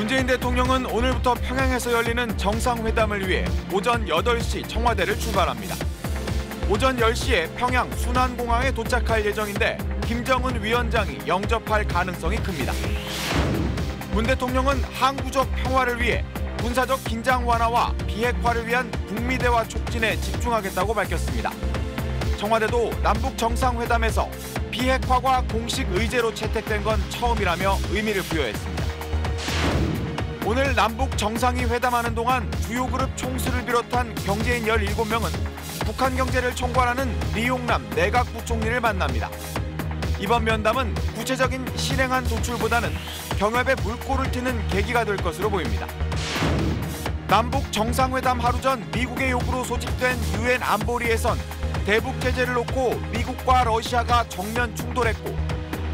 문재인 대통령은 오늘부터 평양에서 열리는 정상회담을 위해 오전 8시 청와대를 출발합니다. 오전 10시에 평양 순안공항에 도착할 예정인데 김정은 위원장이 영접할 가능성이 큽니다. 문 대통령은 항구적 평화를 위해 군사적 긴장 완화와 비핵화를 위한 북미 대화 촉진에 집중하겠다고 밝혔습니다. 청와대도 남북 정상회담에서 비핵화가 공식 의제로 채택된 건 처음이라며 의미를 부여했습니다. 오늘 남북 정상이 회담하는 동안 주요 그룹 총수를 비롯한 경제인 17명은 북한 경제를 총괄하는 리용남 내각부총리를 만납니다. 이번 면담은 구체적인 실행안 도출보다는 경협에 물꼬를 트는 계기가 될 것으로 보입니다. 남북 정상회담 하루 전 미국의 요구로 소집된 유엔 안보리에선 대북 제재를 놓고 미국과 러시아가 정면 충돌했고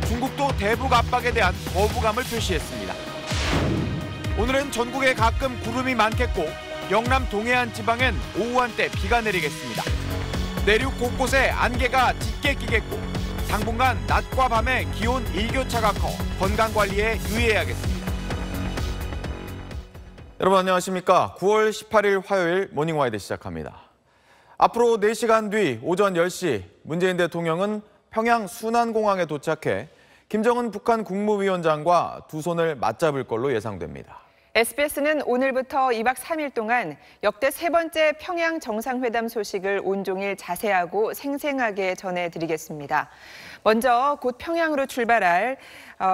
중국도 대북 압박에 대한 거부감을 표시했습니다. 오늘은 전국에 가끔 구름이 많겠고 영남 동해안 지방엔 오후 한때 비가 내리겠습니다. 내륙 곳곳에 안개가 짙게 끼겠고 당분간 낮과 밤에 기온 일교차가 커 건강관리에 유의해야겠습니다. 여러분 안녕하십니까? 9월 18일 화요일 모닝와이드 시작합니다. 앞으로 4시간 뒤 오전 10시 문재인 대통령은 평양 순안공항에 도착해 김정은 북한 국무위원장과 두 손을 맞잡을 걸로 예상됩니다. SBS는 오늘부터 2박 3일 동안 역대 3번째 평양 정상회담 소식을 온종일 자세하고 생생하게 전해드리겠습니다. 먼저 곧 평양으로 출발할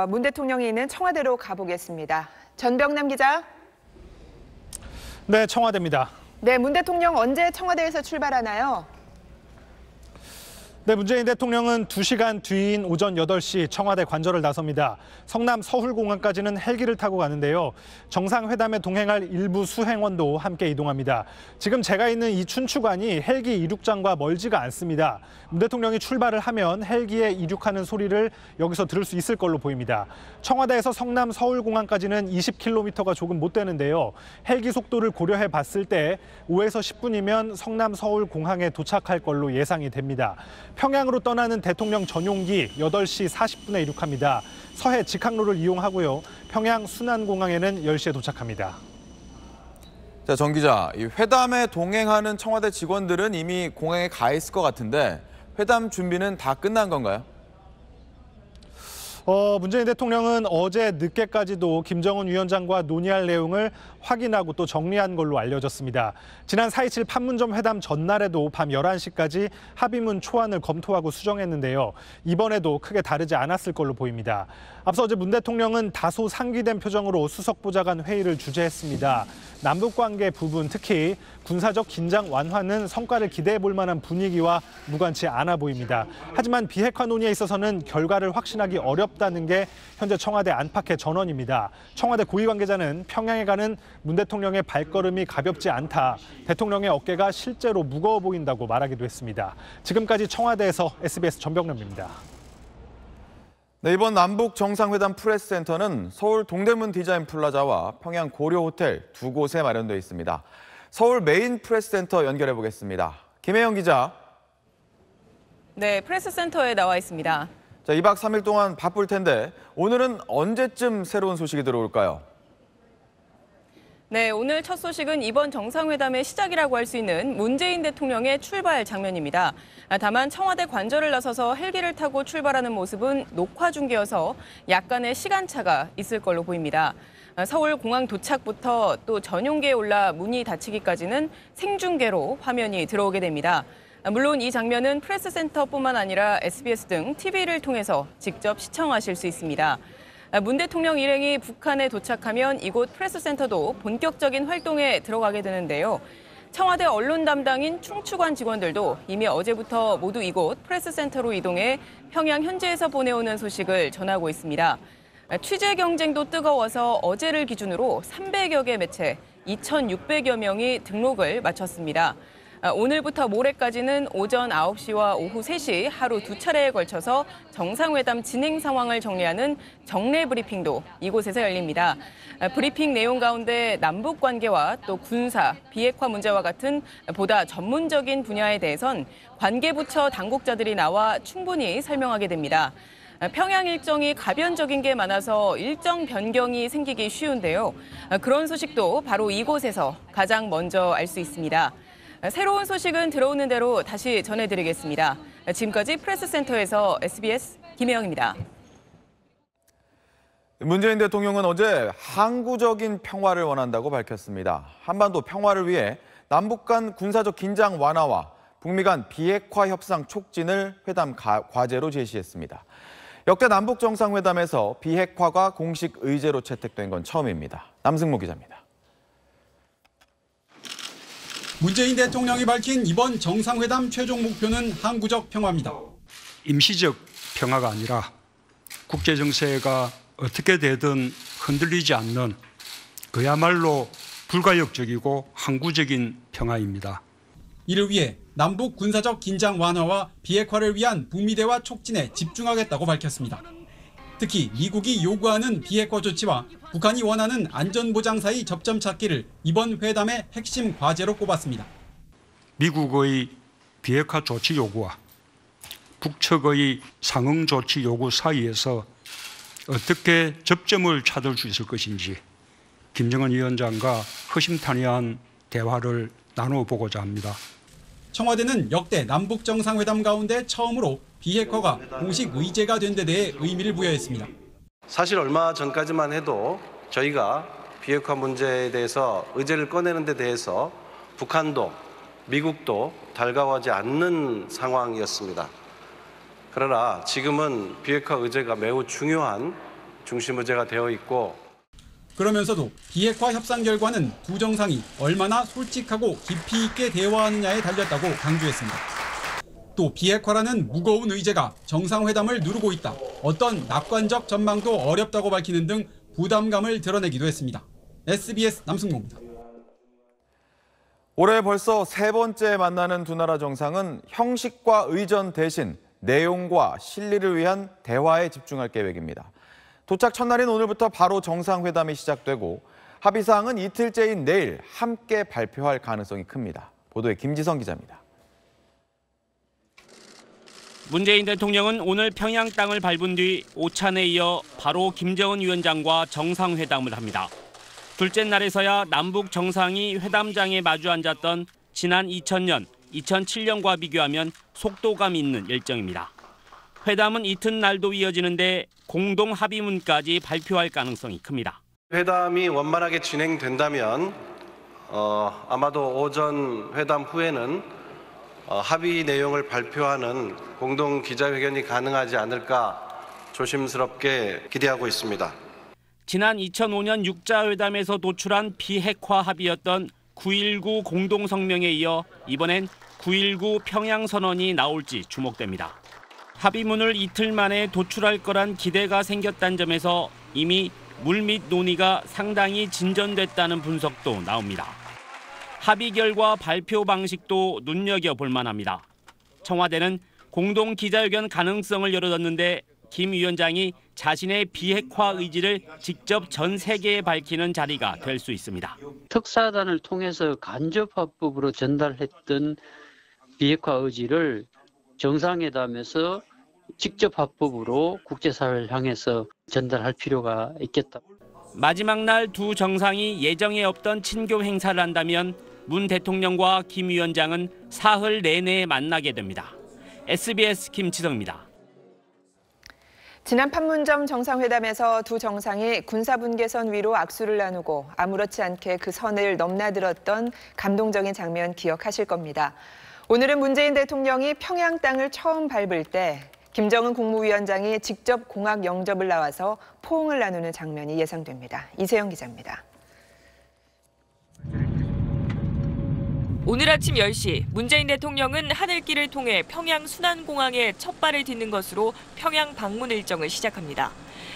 문 대통령이 있는 청와대로 가보겠습니다. 전병남 기자. 네, 청와대입니다. 네, 문 대통령 언제 청와대에서 출발하나요? 네, 문재인 대통령은 2시간 뒤인 오전 8시 청와대 관저를 나섭니다. 성남 서울공항까지는 헬기를 타고 가는데요. 정상회담에 동행할 일부 수행원도 함께 이동합니다. 지금 제가 있는 이 춘추관이 헬기 이륙장과 멀지가 않습니다. 문 대통령이 출발을 하면 헬기에 이륙하는 소리를 여기서 들을 수 있을 걸로 보입니다. 청와대에서 성남 서울공항까지는 20km가 조금 못 되는데요. 헬기 속도를 고려해 봤을 때 5에서 10분이면 성남 서울공항에 도착할 걸로 예상이 됩니다. 평양으로 떠나는 대통령 전용기 8시 40분에 이륙합니다. 서해 직항로를 이용하고요. 평양 순안공항에는 10시에 도착합니다. 자, 정 기자, 이 회담에 동행하는 청와대 직원들은 이미 공항에 가 있을 것 같은데 회담 준비는 다 끝난 건가요? 문재인 대통령은 어제 늦게까지도 김정은 위원장과 논의할 내용을 확인하고 또 정리한 걸로 알려졌습니다. 지난 4.27 판문점 회담 전날에도 밤 11시까지 합의문 초안을 검토하고 수정했는데요. 이번에도 크게 다르지 않았을 걸로 보입니다. 앞서 어제 문 대통령은 다소 상기된 표정으로 수석보좌관 회의를 주재했습니다. 남북관계 부분, 특히 군사적 긴장 완화는 성과를 기대해 볼 만한 분위기와 무관치 않아 보입니다. 하지만 비핵화 논의에 있어서는 결과를 확신하기 어렵다는 게 현재 청와대 안팎의 전언입니다. 청와대 고위 관계자는 평양에 가는 문 대통령의 발걸음이 가볍지 않다. 대통령의 어깨가 실제로 무거워 보인다고 말하기도 했습니다. 지금까지 청와대에서 SBS 전병남입니다. 네, 이번 남북 정상회담 프레스센터는 서울 동대문 디자인 플라자와 평양 고려 호텔 두 곳에 마련되어 있습니다. 서울 메인 프레스센터 연결해 보겠습니다. 김혜영 기자. 네, 프레스센터에 나와 있습니다. 자, 2박 3일 동안 바쁠 텐데 오늘은 언제쯤 새로운 소식이 들어올까요? 네, 오늘 첫 소식은 이번 정상회담의 시작이라고 할 수 있는 문재인 대통령의 출발 장면입니다. 다만 청와대 관저를 나서서 헬기를 타고 출발하는 모습은 녹화 중계여서 약간의 시간차가 있을 걸로 보입니다. 서울 공항 도착부터 또 전용기에 올라 문이 닫히기까지는 생중계로 화면이 들어오게 됩니다. 물론 이 장면은 프레스센터뿐만 아니라 SBS 등 TV를 통해서 직접 시청하실 수 있습니다. 문 대통령 일행이 북한에 도착하면 이곳 프레스센터도 본격적인 활동에 들어가게 되는데요. 청와대 언론 담당인 춘추관 직원들도 이미 어제부터 모두 이곳 프레스센터로 이동해 평양 현지에서 보내오는 소식을 전하고 있습니다. 취재 경쟁도 뜨거워서 어제를 기준으로 300여 개 매체 2,600여 명이 등록을 마쳤습니다. 오늘부터 모레까지는 오전 9시와 오후 3시 하루 2차례에 걸쳐서 정상회담 진행 상황을 정리하는 정례 브리핑도 이곳에서 열립니다. 브리핑 내용 가운데 남북 관계와 또 군사, 비핵화 문제와 같은 보다 전문적인 분야에 대해선 관계부처 당국자들이 나와 충분히 설명하게 됩니다. 평양 일정이 가변적인 게 많아서 일정 변경이 생기기 쉬운데요. 그런 소식도 바로 이곳에서 가장 먼저 알 수 있습니다. 새로운 소식은 들어오는 대로 다시 전해드리겠습니다. 지금까지 프레스센터에서 SBS 김혜영입니다. 문재인 대통령은 어제 항구적인 평화를 원한다고 밝혔습니다. 한반도 평화를 위해 남북 간 군사적 긴장 완화와 북미 간 비핵화 협상 촉진을 회담 과제로 제시했습니다. 역대 남북 정상회담에서 비핵화가 공식 의제로 채택된 건 처음입니다. 남승모 기자입니다. 문재인 대통령이 밝힌 이번 정상회담 최종 목표는 항구적 평화입니다. 임시적 평화가 아니라 국제 정세가 어떻게 되든 흔들리지 않는 그야말로 불가역적이고 항구적인 평화입니다. 이를 위해 남북 군사적 긴장 완화와 비핵화를 위한 북미 대화 촉진에 집중하겠다고 밝혔습니다. 특히 미국이 요구하는 비핵화 조치와 북한이 원하는 안전보장 사이 접점 찾기를 이번 회담의 핵심 과제로 꼽았습니다. 미국의 비핵화 조치 요구와 북측의 상응 조치 요구 사이에서 어떻게 접점을 찾을 수 있을 것인지 김정은 위원장과 허심탄회한 대화를 나눠보고자 합니다. 청와대는 역대 남북 정상회담 가운데 처음으로 비핵화가 공식 의제가 된 데 대해 의미를 부여했습니다. 사실 얼마 전까지만 해도 저희가 비핵화 문제에 대해서 의제를 꺼내는 데 대해서 북한도 미국도 달가워하지 않는 상황이었습니다. 그러나 지금은 비핵화 의제가 매우 중요한 중심 의제가 되어 있고 그러면서도 비핵화 협상 결과는 두 정상이 얼마나 솔직하고 깊이 있게 대화하느냐에 달렸다고 강조했습니다. 또 비핵화라는 무거운 의제가 정상회담을 누르고 있다. 어떤 낙관적 전망도 어렵다고 밝히는 등 부담감을 드러내기도 했습니다. SBS 남승모입니다. 올해 벌써 세 번째 만나는 두 나라 정상은 형식과 의전 대신 내용과 실리를 위한 대화에 집중할 계획입니다. 도착 첫날인 오늘부터 바로 정상회담이 시작되고 합의사항은 이틀째인 내일 함께 발표할 가능성이 큽니다. 보도에 김지성 기자입니다. 문재인 대통령은 오늘 평양 땅을 밟은 뒤 오찬에 이어 바로 김정은 위원장과 정상회담을 합니다. 둘째 날에서야 남북 정상이 회담장에 마주 앉았던 지난 2000년, 2007년과 비교하면 속도감 있는 일정입니다. 회담은 이튿날도 이어지는데 공동 합의문까지 발표할 가능성이 큽니다. 회담이 원만하게 진행된다면 아마도 오전 회담 후에는 합의 내용을 발표하는 공동 기자회견이 가능하지 않을까 조심스럽게 기대하고 있습니다. 지난 2005년 6자 회담에서 도출한 비핵화 합의였던 9.19 공동성명에 이어 이번엔 9.19 평양선언이 나올지 주목됩니다. 합의문을 이틀 만에 도출할 거란 기대가 생겼다는 점에서 이미 물밑 논의가 상당히 진전됐다는 분석도 나옵니다. 합의 결과 발표 방식도 눈여겨볼 만합니다. 청와대는 공동 기자회견 가능성을 열어뒀는데 김 위원장이 자신의 비핵화 의지를 직접 전 세계에 밝히는 자리가 될 수 있습니다. 특사단을 통해서 간접화법으로 전달했던 비핵화 의지를 정상회담에서 직접 화법으로 국제사회를 향해서 전달할 필요가 있겠다. 마지막 날 두 정상이 예정에 없던 친교 행사를 한다면 문 대통령과 김 위원장은 사흘 내내 만나게 됩니다. SBS 김지성입니다. 지난 판문점 정상회담에서 두 정상이 군사분계선 위로 악수를 나누고 아무렇지 않게 그 선을 넘나들었던 감동적인 장면 기억하실 겁니다. 오늘은 문재인 대통령이 평양 땅을 처음 밟을 때 김정은 국무위원장이 직접 공학 영접을 나와서 포옹을 나누는 장면이 예상됩니다. 이세영 기자입니다. 오늘 아침 10시 문재인 대통령은 하늘길을 통해 평양 순안공항에 첫 발을 딛는 것으로 평양 방문 일정을 시작합니다.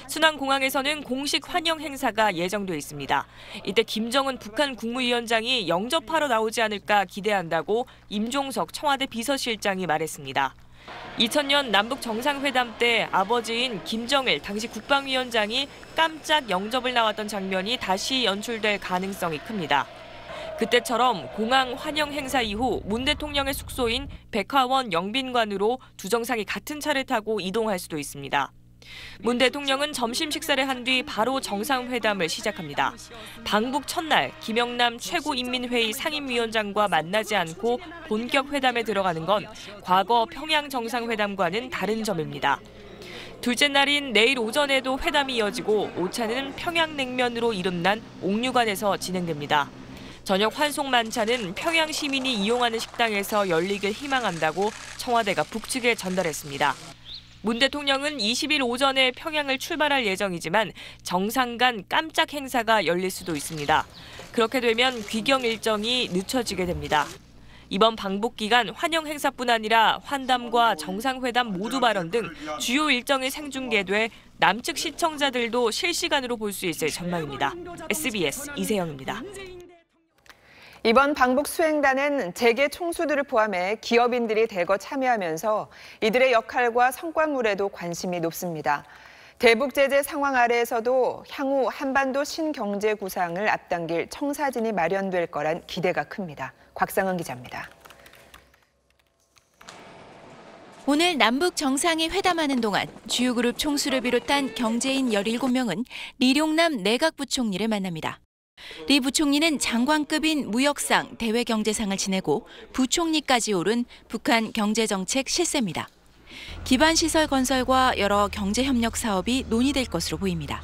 순안공항에서는 공식 환영 행사가 예정돼 있습니다. 이때 김정은 북한 국무위원장이 영접하러 나오지 않을까 기대한다고 임종석 청와대 비서실장이 말했습니다. 2000년 남북 정상회담 때 아버지인 김정일 당시 국방위원장이 깜짝 영접을 나왔던 장면이 다시 연출될 가능성이 큽니다. 그때처럼 공항 환영 행사 이후 문 대통령의 숙소인 백화원 영빈관으로 두 정상이 같은 차를 타고 이동할 수도 있습니다. 문 대통령은 점심 식사를 한 뒤 바로 정상회담을 시작합니다. 방북 첫날 김영남 최고인민회의 상임위원장과 만나지 않고 본격 회담에 들어가는 건 과거 평양 정상회담과는 다른 점입니다. 둘째 날인 내일 오전에도 회담이 이어지고 오차는 평양냉면으로 이름난 옥류관에서 진행됩니다. 저녁 환송 만찬은 평양 시민이 이용하는 식당에서 열리길 희망한다고 청와대가 북측에 전달했습니다. 문 대통령은 20일 오전에 평양을 출발할 예정이지만 정상 간 깜짝 행사가 열릴 수도 있습니다. 그렇게 되면 귀경 일정이 늦춰지게 됩니다. 이번 방북 기간 환영 행사뿐 아니라 환담과 정상회담 모두 발언 등 주요 일정이 생중계돼 남측 시청자들도 실시간으로 볼 수 있을 전망입니다. SBS 이세영입니다. 이번 방북 수행단은 재계 총수들을 포함해 기업인들이 대거 참여하면서 이들의 역할과 성과물에도 관심이 높습니다. 대북 제재 상황 아래에서도 향후 한반도 신경제 구상을 앞당길 청사진이 마련될 거란 기대가 큽니다. 곽상은 기자입니다. 오늘 남북 정상이 회담하는 동안 주요 그룹 총수를 비롯한 경제인 17명은 리룡남 내각부총리를 만납니다. 리 부총리는 장관급인 무역상, 대외경제상을 지내고 부총리까지 오른 북한 경제정책 실세입니다. 기반시설 건설과 여러 경제협력 사업이 논의될 것으로 보입니다.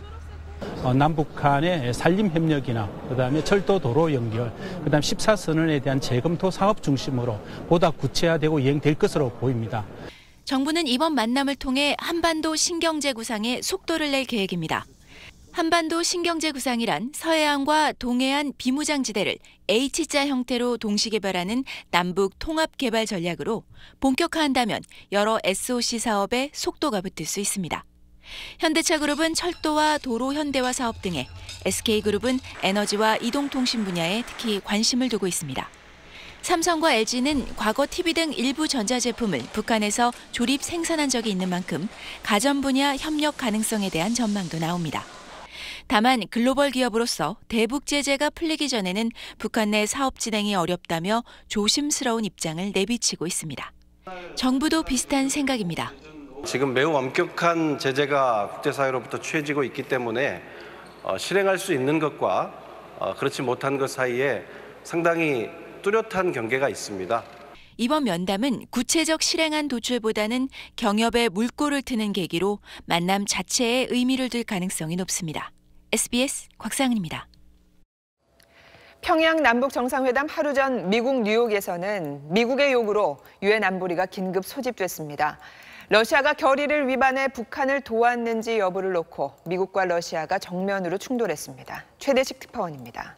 남북 간의 산림협력이나 그다음에 철도 도로 연결, 그다음 14선언에 대한 재검토 사업 중심으로 보다 구체화되고 이행될 것으로 보입니다. 정부는 이번 만남을 통해 한반도 신경제 구상에 속도를 낼 계획입니다. 한반도 신경제 구상이란 서해안과 동해안 비무장지대를 H자 형태로 동시개발하는 남북 통합개발 전략으로 본격화한다면 여러 SOC 사업에 속도가 붙을 수 있습니다. 현대차그룹은 철도와 도로 현대화 사업 등에, SK그룹은 에너지와 이동통신 분야에 특히 관심을 두고 있습니다. 삼성과 LG는 과거 TV 등 일부 전자제품을 북한에서 조립 생산한 적이 있는 만큼 가전 분야 협력 가능성에 대한 전망도 나옵니다. 다만 글로벌 기업으로서 대북 제재가 풀리기 전에는 북한 내 사업 진행이 어렵다며 조심스러운 입장을 내비치고 있습니다. 정부도 비슷한 생각입니다. 지금 매우 엄격한 제재가 국제사회로부터 취해지고 있기 때문에 실행할 수 있는 것과 그렇지 못한 것 사이에 상당히 뚜렷한 경계가 있습니다. 이번 면담은 구체적 실행안 도출보다는 경협에 물꼬를 트는 계기로 만남 자체에 의미를 둘 가능성이 높습니다. SBS 곽상은입니다. 평양 남북 정상회담 하루 전 미국 뉴욕에서는 미국의 요구로 유엔 안보리가 긴급 소집됐습니다. 러시아가 결의를 위반해 북한을 도왔는지 여부를 놓고 미국과 러시아가 정면으로 충돌했습니다. 최대식 특파원입니다.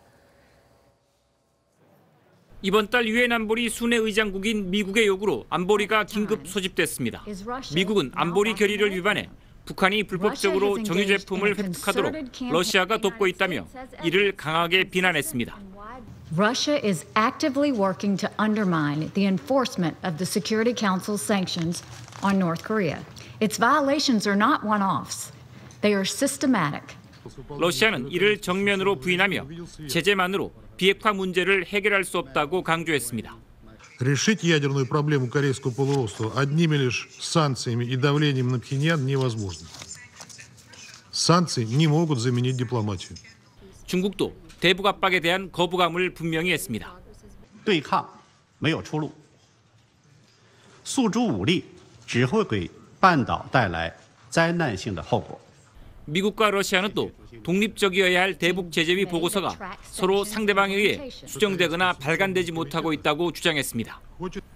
이번 달 유엔 안보리 순회 의장국인 미국의 요구로 안보리가 긴급 소집됐습니다. 미국은 안보리 결의를 위반해 북한이 불법적으로 정유 제품을 획득하도록 러시아가 돕고 있다며 이를 강하게 비난했습니다. Russia is actively working to undermine the enforcement of the Security Council's sanctions on North Korea. Its violations are not one-offs. They are systematic. 러시아는 이를 정면으로 부인하며 제재만으로 비핵화 문제를 해결할 수 없다고 강조했습니다. Решить ядерную проблему Корейского полуострова одними лишь санкциями и давлением на Пхеньян невозможно. Санкции не могут заменить дипломатию. 중국도 대북 압박에 대한 거부감을 분명히 했습니다. 对抗没有出路，诉诸武力只会给半岛带来灾难性的后果。 미국과 러시아는 또 독립적이어야 할 대북 제재위 보고서가 서로 상대방에 의해 수정되거나 발간되지 못하고 있다고 주장했습니다.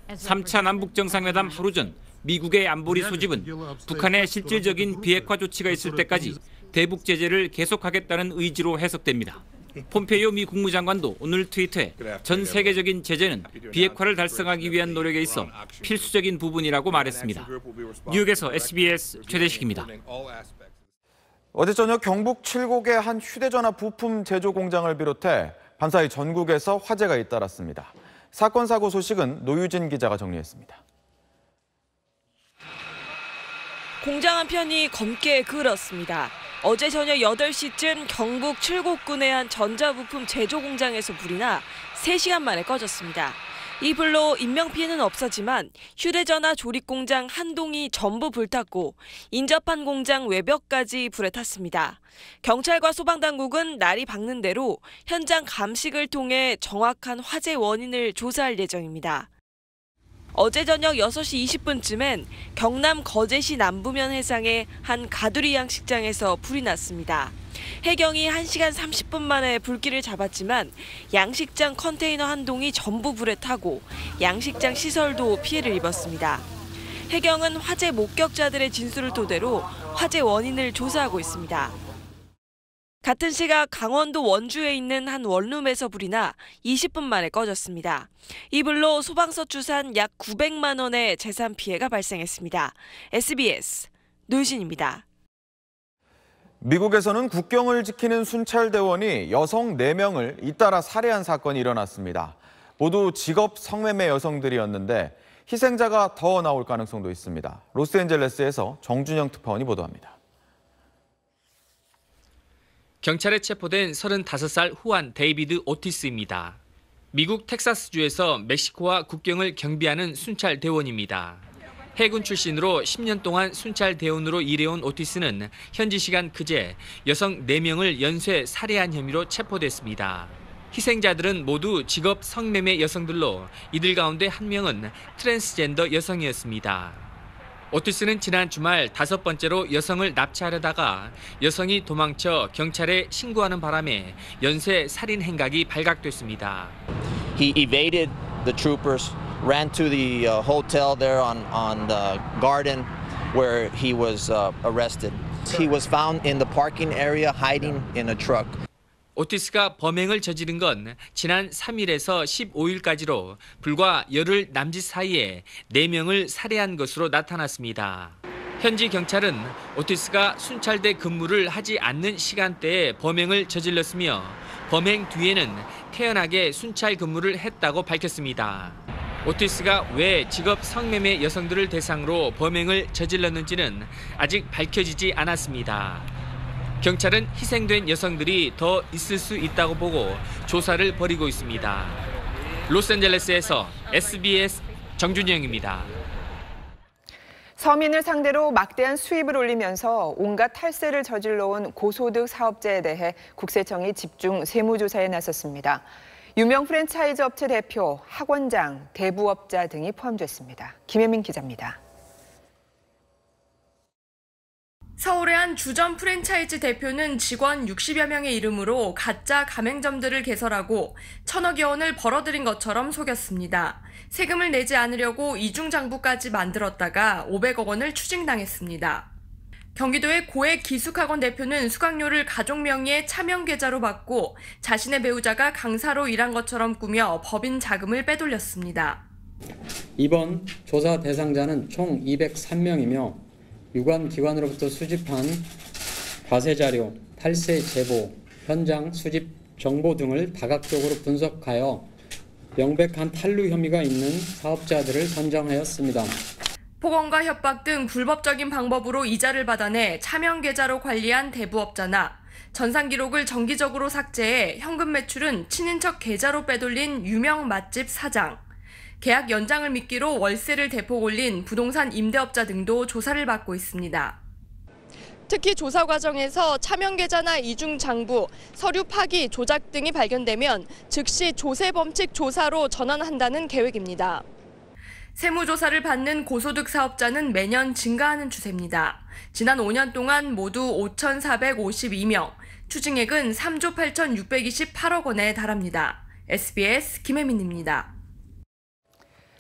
3차 남북 정상회담 하루 전 미국의 안보리 소집은 북한의 실질적인 비핵화 조치가 있을 때까지 대북 제재를 계속하겠다는 의지로 해석됩니다. 폼페이오 미 국무장관도 오늘 트위터에 전 세계적인 제재는 비핵화를 달성하기 위한 노력에 있어 필수적인 부분이라고 말했습니다. 뉴욕에서 SBS 최대식입니다. 어제 저녁 경북 칠곡의 한 휴대전화 부품 제조 공장을 비롯해 밤사이 전국에서 화재가 잇따랐습니다. 사건 사고 소식은 노유진 기자가 정리했습니다. 공장 한편이 검게 그을었습니다. 어제 저녁 8시쯤 경북 칠곡군의 한 전자부품 제조 공장에서 불이 나 3시간 만에 꺼졌습니다. 이 불로 인명피해는 없었지만 휴대전화 조립공장 한 동이 전부 불탔고 인접한 공장 외벽까지 불에 탔습니다. 경찰과 소방당국은 날이 밝는 대로 현장 감식을 통해 정확한 화재 원인을 조사할 예정입니다. 어제 저녁 6시 20분쯤엔 경남 거제시 남부면 해상의 한 가두리 양식장에서 불이 났습니다. 해경이 1시간 30분 만에 불길을 잡았지만 양식장 컨테이너 한 동이 전부 불에 타고 양식장 시설도 피해를 입었습니다. 해경은 화재 목격자들의 진술을 토대로 화재 원인을 조사하고 있습니다. 같은 시각 강원도 원주에 있는 한 원룸에서 불이 나 20분 만에 꺼졌습니다. 이 불로 소방서 추산 약 900만 원의 재산 피해가 발생했습니다. SBS 노유진입니다. 미국에서는 국경을 지키는 순찰대원이 여성 4명을 잇따라 살해한 사건이 일어났습니다. 모두 직업 성매매 여성들이었는데 희생자가 더 나올 가능성도 있습니다. 로스앤젤레스에서 정준영 특파원이 보도합니다. 경찰에 체포된 35살 후안 데이비드 오티스입니다. 미국 텍사스주에서 멕시코와 국경을 경비하는 순찰대원입니다. 해군 출신으로 10년 동안 순찰대원으로 일해온 오티스는 현지 시간 그제 여성 4명을 연쇄 살해한 혐의로 체포됐습니다. 희생자들은 모두 직업 성매매 여성들로 이들 가운데 한 명은 트랜스젠더 여성이었습니다. 오티스는 지난 주말 5번째로 여성을 납치하려다가 여성이 도망쳐 경찰에 신고하는 바람에 연쇄 살인 행각이 발각됐습니다. He evaded the troopers, ran to the hotel there on the garden where he was arrested. He was found in the parking area hiding in a truck. 오티스가 범행을 저지른 건 지난 3일에서 15일까지로 불과 열흘 남짓 사이에 4명을 살해한 것으로 나타났습니다. 현지 경찰은 오티스가 순찰대 근무를 하지 않는 시간대에 범행을 저질렀으며 범행 뒤에는 태연하게 순찰 근무를 했다고 밝혔습니다. 오티스가 왜 직업 성매매 여성들을 대상으로 범행을 저질렀는지는 아직 밝혀지지 않았습니다. 경찰은 희생된 여성들이 더 있을 수 있다고 보고 조사를 벌이고 있습니다. 로스앤젤레스에서 SBS 정준영입니다. 서민을 상대로 막대한 수입을 올리면서 온갖 탈세를 저질러온 고소득 사업자에 대해 국세청이 집중 세무조사에 나섰습니다. 유명 프랜차이즈 업체 대표, 학원장, 대부업자 등이 포함됐습니다. 김혜민 기자입니다. 서울의 한 주점 프랜차이즈 대표는 직원 60여 명의 이름으로 가짜 가맹점들을 개설하고 1,000억여 원을 벌어들인 것처럼 속였습니다. 세금을 내지 않으려고 이중장부까지 만들었다가 500억 원을 추징당했습니다. 경기도의 고액 기숙학원 대표는 수강료를 가족 명의의 차명 계좌로 받고 자신의 배우자가 강사로 일한 것처럼 꾸며 법인 자금을 빼돌렸습니다. 이번 조사 대상자는 총 203명이며 유관 기관으로부터 수집한 과세 자료, 탈세 제보, 현장 수집 정보 등을 다각적으로 분석하여 명백한 탈루 혐의가 있는 사업자들을 선정하였습니다. 폭언과 협박 등 불법적인 방법으로 이자를 받아내 차명 계좌로 관리한 대부업자나 전산 기록을 정기적으로 삭제해 현금 매출은 친인척 계좌로 빼돌린 유명 맛집 사장, 계약 연장을 미끼로 월세를 대폭 올린 부동산 임대업자 등도 조사를 받고 있습니다. 특히 조사 과정에서 차명 계좌나 이중 장부, 서류 파기, 조작 등이 발견되면 즉시 조세 범칙 조사로 전환한다는 계획입니다. 세무조사를 받는 고소득 사업자는 매년 증가하는 추세입니다. 지난 5년 동안 모두 5,452명, 추징액은 3조 8,628억 원에 달합니다. SBS 김혜민입니다.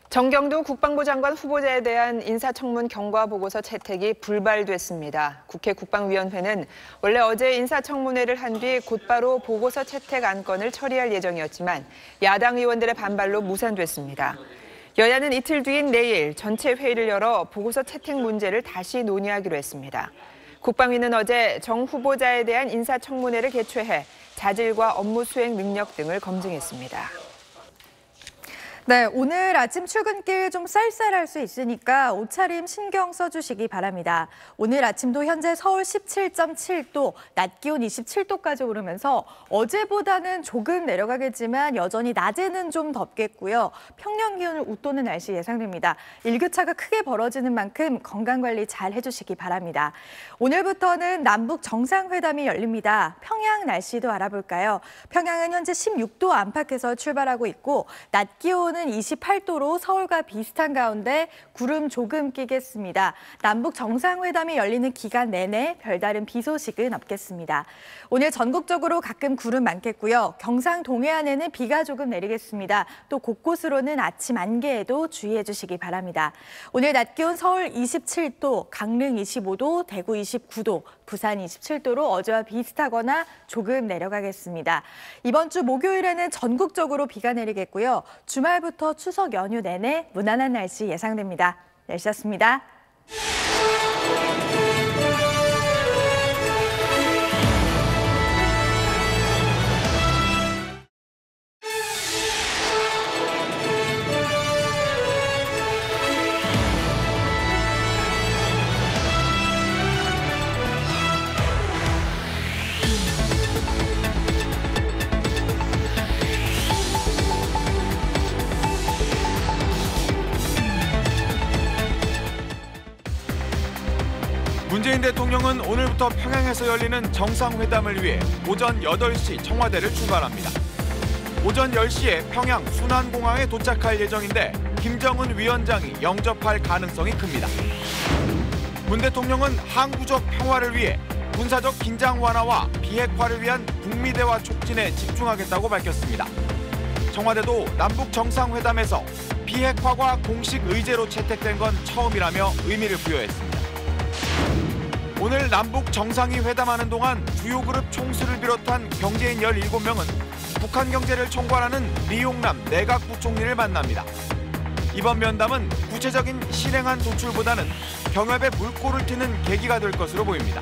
정경도 국방부 장관 후보자에 대한 인사청문 경과 보고서 채택이 불발됐습니다. 국회 국방위원회는 원래 어제 인사청문회를 한 뒤 곧바로 보고서 채택 안건을 처리할 예정이었지만 야당 의원들의 반발로 무산됐습니다. 여야는 이틀 뒤인 내일 전체 회의를 열어 보고서 채택 문제를 다시 논의하기로 했습니다. 국방위는 어제 정 후보자에 대한 인사청문회를 개최해 자질과 업무 수행 능력 등을 검증했습니다. 네, 오늘 아침 출근길 좀 쌀쌀할 수 있으니까 옷차림 신경 써주시기 바랍니다. 오늘 아침도 현재 서울 17.7도, 낮 기온 27도까지 오르면서 어제보다는 조금 내려가겠지만 여전히 낮에는 좀 덥겠고요. 평년 기온을 웃도는 날씨 예상됩니다. 일교차가 크게 벌어지는 만큼 건강관리 잘 해주시기 바랍니다. 오늘부터는 남북 정상회담이 열립니다. 평양 날씨도 알아볼까요? 평양은 현재 16도 안팎에서 출발하고 있고 낮 기온은 28도로 서울과 비슷한 가운데 구름 조금 끼겠습니다. 남북 정상회담이 열리는 기간 내내 별다른 비 소식은 없겠습니다. 오늘 전국적으로 가끔 구름 많겠고요. 경상 동해안에는 비가 조금 내리겠습니다. 또 곳곳으로는 아침 안개에도 주의해 주시기 바랍니다. 오늘 낮 기온 서울 27도, 강릉 25도, 대구 29도, 부산 27도로 어제와 비슷하거나 조금 내려가겠습니다. 이번 주 목요일에는 전국적으로 비가 내리겠고요. 주말부터 추석 연휴 내내 무난한 날씨 예상됩니다. 날씨였습니다. 문재인 대통령은 오늘부터 평양에서 열리는 정상회담을 위해 오전 8시 청와대를 출발합니다. 오전 10시에 평양 순안공항에 도착할 예정인데 김정은 위원장이 영접할 가능성이 큽니다. 문 대통령은 항구적 평화를 위해 군사적 긴장 완화와 비핵화를 위한 북미 대화 촉진에 집중하겠다고 밝혔습니다. 청와대도 남북 정상회담에서 비핵화가 공식 의제로 채택된 건 처음이라며 의미를 부여했습니다. 오늘 남북 정상이 회담하는 동안 주요 그룹 총수를 비롯한 경제인 17명은 북한 경제를 총괄하는 리용남 내각부총리를 만납니다. 이번 면담은 구체적인 실행안 도출보다는 경협에 물꼬를 트는 계기가 될 것으로 보입니다.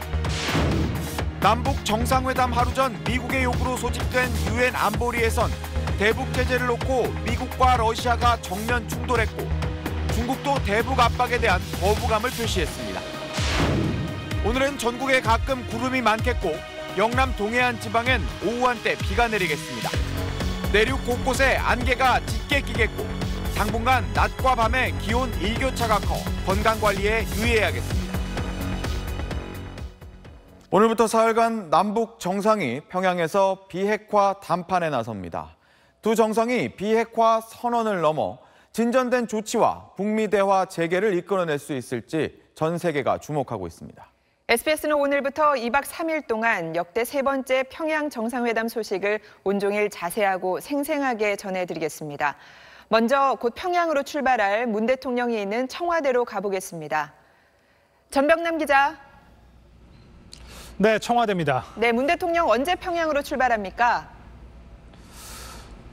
남북 정상회담 하루 전 미국의 요구로 소집된 유엔 안보리에선 대북 제재를 놓고 미국과 러시아가 정면 충돌했고 중국도 대북 압박에 대한 거부감을 표시했습니다. 오늘은 전국에 가끔 구름이 많겠고 영남 동해안 지방엔 오후 한때 비가 내리겠습니다. 내륙 곳곳에 안개가 짙게 끼겠고 당분간 낮과 밤에 기온 일교차가 커 건강관리에 유의해야겠습니다. 오늘부터 사흘간 남북 정상이 평양에서 비핵화 담판에 나섭니다. 두 정상이 비핵화 선언을 넘어 진전된 조치와 북미 대화 재개를 이끌어낼 수 있을지 전 세계가 주목하고 있습니다. SBS는 오늘부터 2박 3일 동안 역대 3번째 평양 정상회담 소식을 온종일 자세하고 생생하게 전해드리겠습니다. 먼저 곧 평양으로 출발할 문 대통령이 있는 청와대로 가보겠습니다. 전병남 기자. 네, 청와대입니다. 네, 문 대통령 언제 평양으로 출발합니까?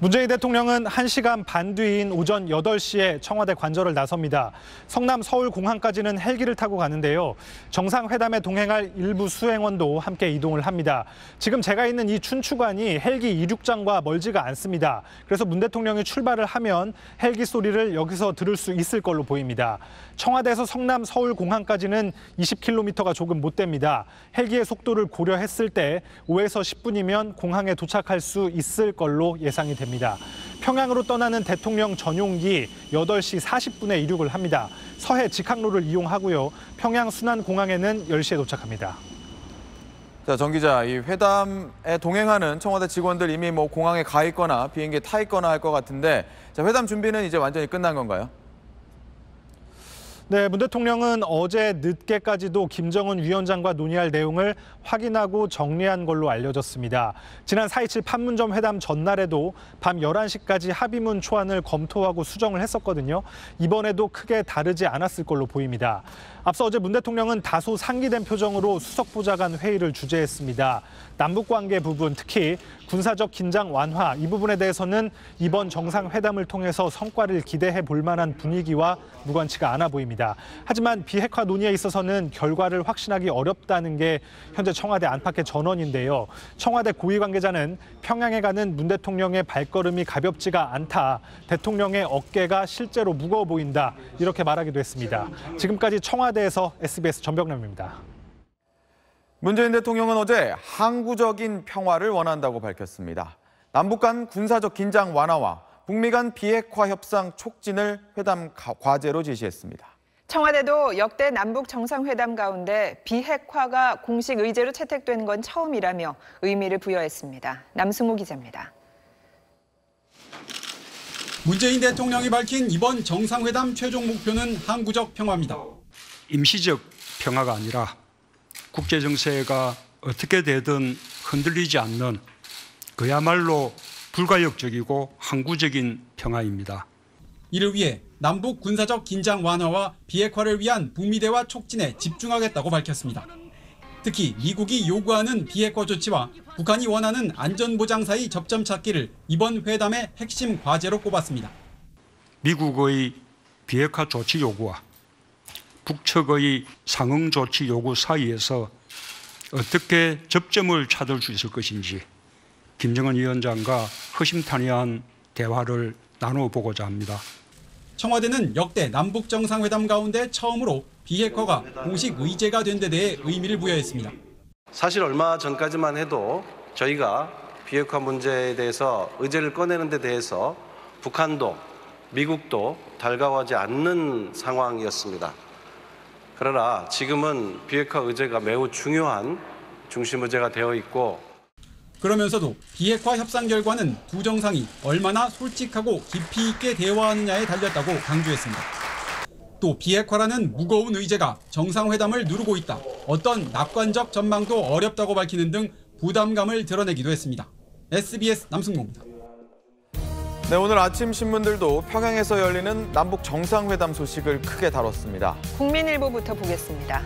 문재인 대통령은 1시간 반 뒤인 오전 8시에 청와대 관저를 나섭니다. 성남 서울공항까지는 헬기를 타고 가는데요. 정상회담에 동행할 일부 수행원도 함께 이동을 합니다. 지금 제가 있는 이 춘추관이 헬기 이륙장과 멀지가 않습니다. 그래서 문 대통령이 출발을 하면 헬기 소리를 여기서 들을 수 있을 걸로 보입니다. 청와대에서 성남 서울공항까지는 20km가 조금 못 됩니다. 헬기의 속도를 고려했을 때 5에서 10분이면 공항에 도착할 수 있을 걸로 예상이 됩니다. 평양으로 떠나는 대통령 전용기 8시 40분에 이륙을 합니다. 서해 직항로를 이용하고요. 평양 순안공항에는 10시에 도착합니다. 자, 정 기자, 이 회담에 동행하는 청와대 직원들 이미 공항에 가 있거나 비행기에 타 있거나 할 것 같은데, 자, 회담 준비는 이제 완전히 끝난 건가요? 네, 문 대통령은 어제 늦게까지도 김정은 위원장과 논의할 내용을 확인하고 정리한 걸로 알려졌습니다. 지난 4.27 판문점 회담 전날에도 밤 11시까지 합의문 초안을 검토하고 수정을 했었거든요. 이번에도 크게 다르지 않았을 걸로 보입니다. 앞서 어제 문 대통령은 다소 상기된 표정으로 수석보좌관 회의를 주재했습니다. 남북관계 부분, 특히 군사적 긴장 완화 이 부분에 대해서는 이번 정상회담을 통해서 성과를 기대해 볼 만한 분위기와 무관치가 않아 보입니다. 있습니다. 하지만 비핵화 논의에 있어서는 결과를 확신하기 어렵다는 게 현재 청와대 안팎의 전언인데요. 청와대 고위 관계자는 평양에 가는 문 대통령의 발걸음이 가볍지가 않다. 대통령의 어깨가 실제로 무거워 보인다. 이렇게 말하기도 했습니다. 지금까지 청와대에서 SBS 전병남입니다. 문재인 대통령은 어제 항구적인 평화를 원한다고 밝혔습니다. 남북 간 군사적 긴장 완화와 북미 간 비핵화 협상 촉진을 회담 과제로 제시했습니다. 청와대도 역대 남북 정상회담 가운데 비핵화가 공식 의제로 채택된 건 처음이라며 의미를 부여했습니다. 남승호 기자입니다. 문재인 대통령이 밝힌 이번 정상회담 최종 목표는 항구적 평화입니다. 임시적 평화가 아니라 국제 정세가 어떻게 되든 흔들리지 않는 그야말로 불가역적이고 항구적인 평화입니다. 이를 위해 남북 군사적 긴장 완화와 비핵화를 위한 북미 대화 촉진에 집중하겠다고 밝혔습니다. 특히 미국이 요구하는 비핵화 조치와 북한이 원하는 안전보장 사이 접점 찾기를 이번 회담의 핵심 과제로 꼽았습니다. 미국의 비핵화 조치 요구와 북측의 상응 조치 요구 사이에서 어떻게 접점을 찾을 수 있을 것인지 김정은 위원장과 허심탄회한 대화를 나눠보고자 합니다. 청와대는 역대 남북 정상회담 가운데 처음으로 비핵화가 공식 의제가 된 데 대해 의미를 부여했습니다. 사실 얼마 전까지만 해도 저희가 비핵화 문제에 대해서 의제를 꺼내는 데 대해서 북한도 미국도 달가워하지 않는 상황이었습니다. 그러나 지금은 비핵화 의제가 매우 중요한 중심 의제가 되어 있고 그러면서도 비핵화 협상 결과는 두 정상이 얼마나 솔직하고 깊이 있게 대화하느냐에 달렸다고 강조했습니다. 또 비핵화라는 무거운 의제가 정상회담을 누르고 있다. 어떤 낙관적 전망도 어렵다고 밝히는 등 부담감을 드러내기도 했습니다. SBS 남승모입니다. 네, 오늘 아침 신문들도 평양에서 열리는 남북 정상회담 소식을 크게 다뤘습니다. 국민일보부터 보겠습니다.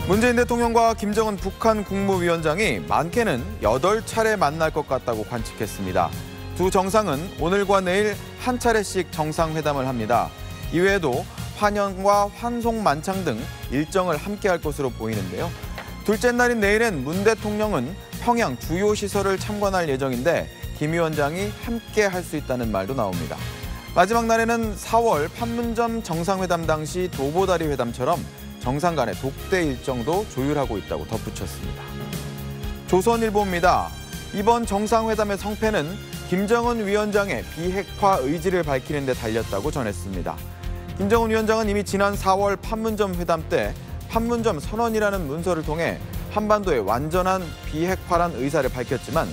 문재인 대통령과 김정은 북한 국무위원장이 많게는 8차례 만날 것 같다고 관측했습니다. 두 정상은 오늘과 내일 한 차례씩 정상회담을 합니다. 이외에도 환영과 환송 만찬 등 일정을 함께할 것으로 보이는데요. 둘째 날인 내일은 문 대통령은 평양 주요 시설을 참관할 예정인데 김 위원장이 함께 할 수 있다는 말도 나옵니다. 마지막 날에는 4월 판문점 정상회담 당시 도보다리 회담처럼 정상 간의 독대 일정도 조율하고 있다고 덧붙였습니다. 조선일보입니다. 이번 정상회담의 성패는 김정은 위원장의 비핵화 의지를 밝히는 데 달렸다고 전했습니다. 김정은 위원장은 이미 지난 4월 판문점 회담 때 판문점 선언이라는 문서를 통해 한반도의 완전한 비핵화란 의사를 밝혔지만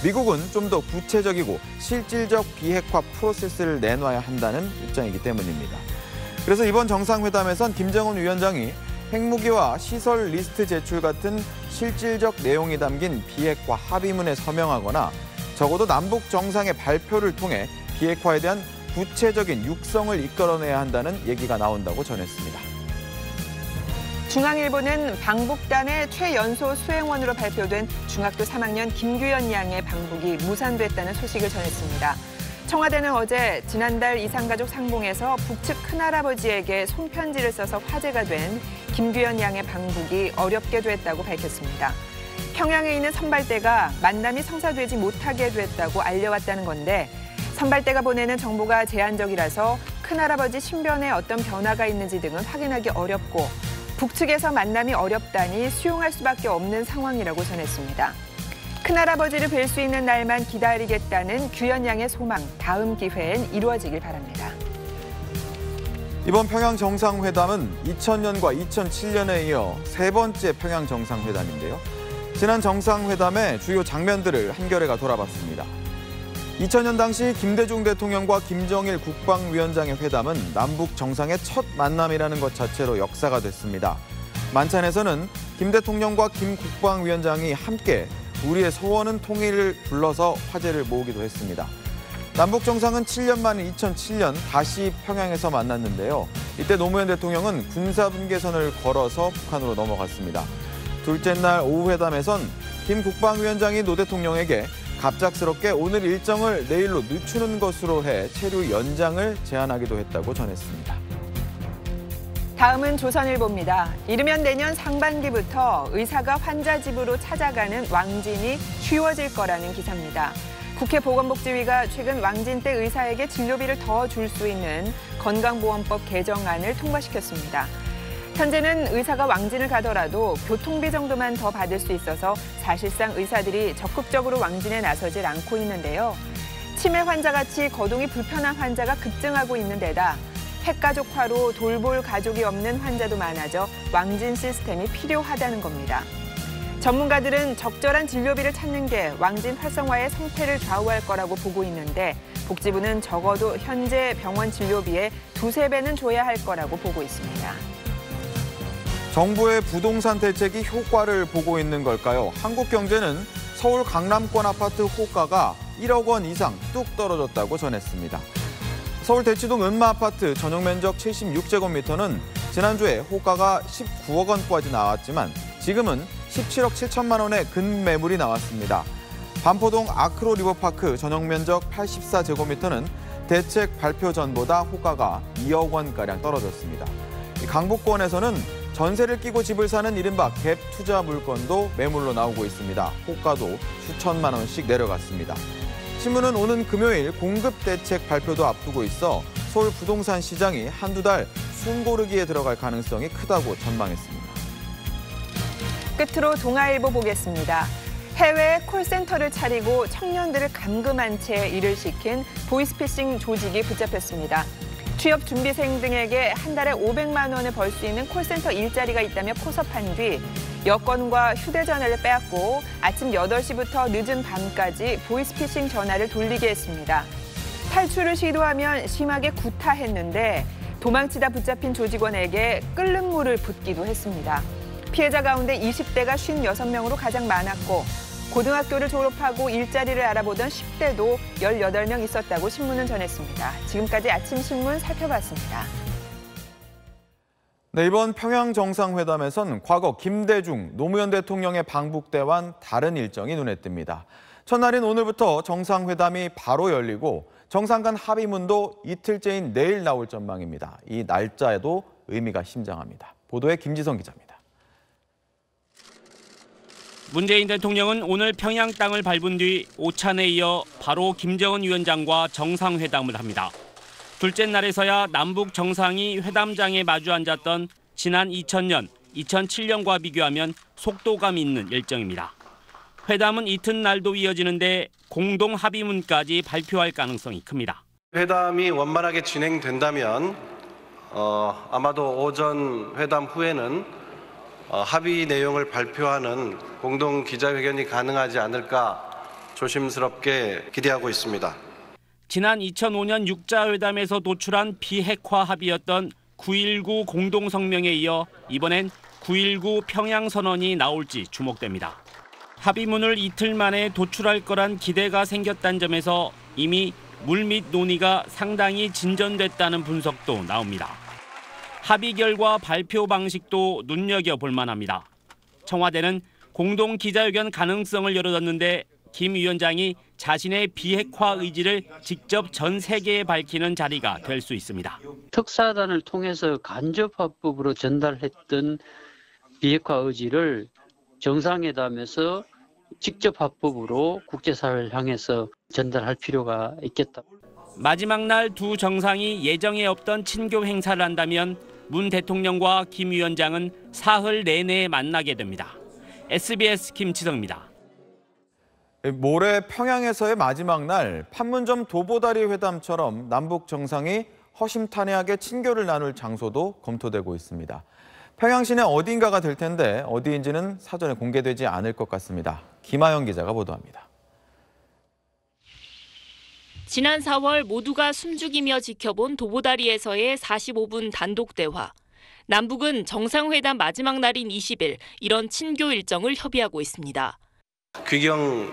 미국은 좀 더 구체적이고 실질적 비핵화 프로세스를 내놔야 한다는 입장이기 때문입니다. 그래서 이번 정상회담에선 김정은 위원장이 핵무기와 시설 리스트 제출 같은 실질적 내용이 담긴 비핵화 합의문에 서명하거나 적어도 남북 정상의 발표를 통해 비핵화에 대한 구체적인 육성을 이끌어내야 한다는 얘기가 나온다고 전했습니다. 중앙일보는 방북단의 최연소 수행원으로 발표된 중학교 3학년 김규현 양의 방북이 무산됐다는 소식을 전했습니다. 청와대는 어제 지난달 이산가족 상봉에서 북측 큰할아버지에게 손편지를 써서 화제가 된 김규현 양의 방북이 어렵게 됐다고 밝혔습니다. 평양에 있는 선발대가 만남이 성사되지 못하게 됐다고 알려왔다는 건데 선발대가 보내는 정보가 제한적이라서 큰할아버지 신변에 어떤 변화가 있는지 등은 확인하기 어렵고 북측에서 만남이 어렵다니 수용할 수밖에 없는 상황이라고 전했습니다. 큰할아버지를 뵐 수 있는 날만 기다리겠다는 규현 양의 소망, 다음 기회엔 이루어지길 바랍니다. 이번 평양 정상회담은 2000년과 2007년에 이어 세 번째 평양 정상회담인데요. 지난 정상회담의 주요 장면들을 한겨레가 돌아봤습니다. 2000년 당시 김대중 대통령과 김정일 국방위원장의 회담은 남북 정상의 첫 만남이라는 것 자체로 역사가 됐습니다. 만찬에서는 김 대통령과 김 국방위원장이 함께 우리의 소원은 통일을 불러서 화제를 모으기도 했습니다. 남북 정상은 7년 만인 2007년 다시 평양에서 만났는데요. 이때 노무현 대통령은 군사분계선을 걸어서 북한으로 넘어갔습니다. 둘째 날 오후 회담에선 김 국방위원장이 노 대통령에게 갑작스럽게 오늘 일정을 내일로 늦추는 것으로 해 체류 연장을 제안하기도 했다고 전했습니다. 다음은 조선일보입니다. 이르면 내년 상반기부터 의사가 환자 집으로 찾아가는 왕진이 쉬워질 거라는 기사입니다. 국회 보건복지위가 최근 왕진 때 의사에게 진료비를 더 줄 수 있는 건강보험법 개정안을 통과시켰습니다. 현재는 의사가 왕진을 가더라도 교통비 정도만 더 받을 수 있어서 사실상 의사들이 적극적으로 왕진에 나서질 않고 있는데요. 치매 환자같이 거동이 불편한 환자가 급증하고 있는 데다 핵가족화로 돌볼 가족이 없는 환자도 많아져 왕진 시스템이 필요하다는 겁니다. 전문가들은 적절한 진료비를 찾는 게 왕진 활성화의 성패를 좌우할 거라고 보고 있는데 복지부는 적어도 현재 병원 진료비의 2~3배는 줘야 할 거라고 보고 있습니다. 정부의 부동산 대책이 효과를 보고 있는 걸까요? 한국경제는 서울 강남권 아파트 호가가 1억 원 이상 뚝 떨어졌다고 전했습니다. 서울 대치동 은마아파트 전용 면적 76제곱미터는 지난주에 호가가 19억 원까지 나왔지만 지금은 17억 7천만 원의 근매물이 나왔습니다. 반포동 아크로 리버파크 전용 면적 84제곱미터는 대책 발표 전보다 호가가 2억 원가량 떨어졌습니다. 강북권에서는 전세를 끼고 집을 사는 이른바 갭 투자 물건도 매물로 나오고 있습니다. 호가도 수천만 원씩 내려갔습니다. 신문은 오는 금요일 공급 대책 발표도 앞두고 있어 서울 부동산 시장이 한두 달 숨고르기에 들어갈 가능성이 크다고 전망했습니다. 끝으로 동아일보 보겠습니다. 해외에 콜센터를 차리고 청년들을 감금한 채 일을 시킨 보이스피싱 조직이 붙잡혔습니다. 취업 준비생 등에게 한 달에 500만 원을 벌 수 있는 콜센터 일자리가 있다며 포섭한 뒤 여권과 휴대전화를 빼앗고 아침 8시부터 늦은 밤까지 보이스피싱 전화를 돌리게 했습니다. 탈출을 시도하면 심하게 구타했는데 도망치다 붙잡힌 조직원에게 끓는 물을 붓기도 했습니다. 피해자 가운데 20대가 56명으로 가장 많았고 고등학교를 졸업하고 일자리를 알아보던 10대도 18명 있었다고 신문은 전했습니다. 지금까지 아침 신문 살펴봤습니다. 네, 이번 평양 정상회담에선 과거 김대중 노무현 대통령의 방북 때와는 다른 일정이 눈에 띕니다. 첫날인 오늘부터 정상회담이 바로 열리고 정상 간 합의문도 이틀째인 내일 나올 전망입니다. 이 날짜에도 의미가 심장합니다. 보도에 김지성 기자입니다. 문재인 대통령은 오늘 평양 땅을 밟은 뒤 오찬에 이어 바로 김정은 위원장과 정상회담을 합니다. 둘째 날에서야 남북 정상이 회담장에 마주 앉았던 지난 2000년, 2007년과 비교하면 속도감 있는 일정입니다. 회담은 이튿날도 이어지는데 공동 합의문까지 발표할 가능성이 큽니다. 회담이 원만하게 진행된다면 아마도 오전 회담 후에는 합의 내용을 발표하는 공동 기자회견이 가능하지 않을까 조심스럽게 기대하고 있습니다. 지난 2005년 6자 회담에서 도출한 비핵화 합의였던 9.19 공동성명에 이어 이번엔 9.19 평양선언이 나올지 주목됩니다. 합의문을 이틀 만에 도출할 거란 기대가 생겼다는 점에서 이미 물밑 논의가 상당히 진전됐다는 분석도 나옵니다. 합의 결과 발표 방식도 눈여겨볼 만합니다. 청와대는 공동 기자회견 가능성을 열어뒀는데 김 위원장이 자신의 비핵화 의지를 직접 전 세계에 밝히는 자리가 될 수 있습니다. 특사단을 통해서 간접화법으로 전달했던 비핵화 의지를 정상회담에서 직접 화법으로 국제사회를 향해서 전달할 필요가 있겠다. 마지막 날 두 정상이 예정에 없던 친교 행사를 한다면 문 대통령과 김 위원장은 사흘 내내 만나게 됩니다. SBS 김지성입니다. 모레 평양에서의 마지막 날 판문점 도보다리 회담처럼 남북 정상이 허심탄회하게 친교를 나눌 장소도 검토되고 있습니다. 평양 시내 어딘가가 될 텐데 어디인지는 사전에 공개되지 않을 것 같습니다. 김하영 기자가 보도합니다. 지난 4월 모두가 숨죽이며 지켜본 도보다리에서의 45분 단독 대화. 남북은 정상회담 마지막 날인 20일 이런 친교 일정을 협의하고 있습니다. 귀경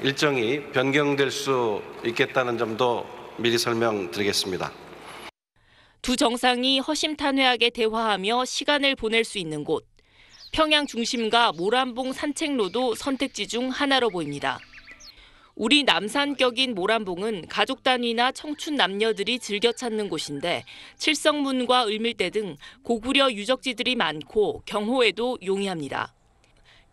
일정이 변경될 수 있겠다는 점도 미리 설명드리겠습니다. 두 정상이 허심탄회하게 대화하며 시간을 보낼 수 있는 곳. 평양 중심가 모란봉 산책로도 선택지 중 하나로 보입니다. 우리 남산격인 모란봉은 가족 단위나 청춘 남녀들이 즐겨 찾는 곳인데 칠성문과 을밀대 등 고구려 유적지들이 많고 경호에도 용이합니다.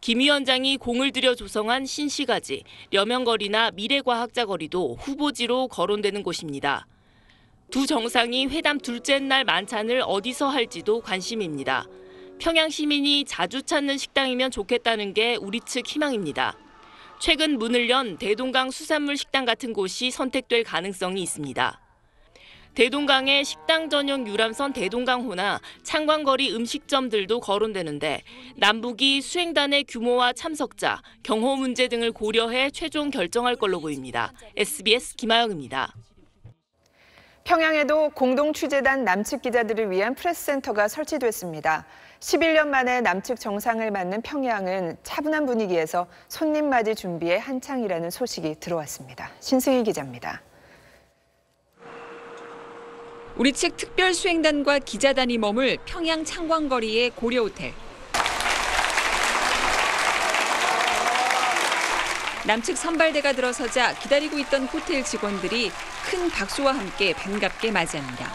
김 위원장이 공을 들여 조성한 신시가지, 려명거리나 미래과학자거리도 후보지로 거론되는 곳입니다. 두 정상이 회담 둘째 날 만찬을 어디서 할지도 관심입니다. 평양 시민이 자주 찾는 식당이면 좋겠다는 게 우리 측 희망입니다. 최근 문을 연 대동강 수산물 식당 같은 곳이 선택될 가능성이 있습니다. 대동강의 식당 전용 유람선 대동강호나 창광거리 음식점들도 거론되는데 남북이 수행단의 규모와 참석자, 경호 문제 등을 고려해 최종 결정할 걸로 보입니다. SBS 김아영입니다. 평양에도 공동취재단 남측 기자들을 위한 프레스센터가 설치됐습니다. 11년 만에 남측 정상을 맞는 평양은 차분한 분위기에서 손님 맞이 준비에 한창이라는 소식이 들어왔습니다. 신승희 기자입니다. 우리 측 특별수행단과 기자단이 머물 평양 창광거리의 고려호텔. 남측 선발대가 들어서자 기다리고 있던 호텔 직원들이 큰 박수와 함께 반갑게 맞이합니다.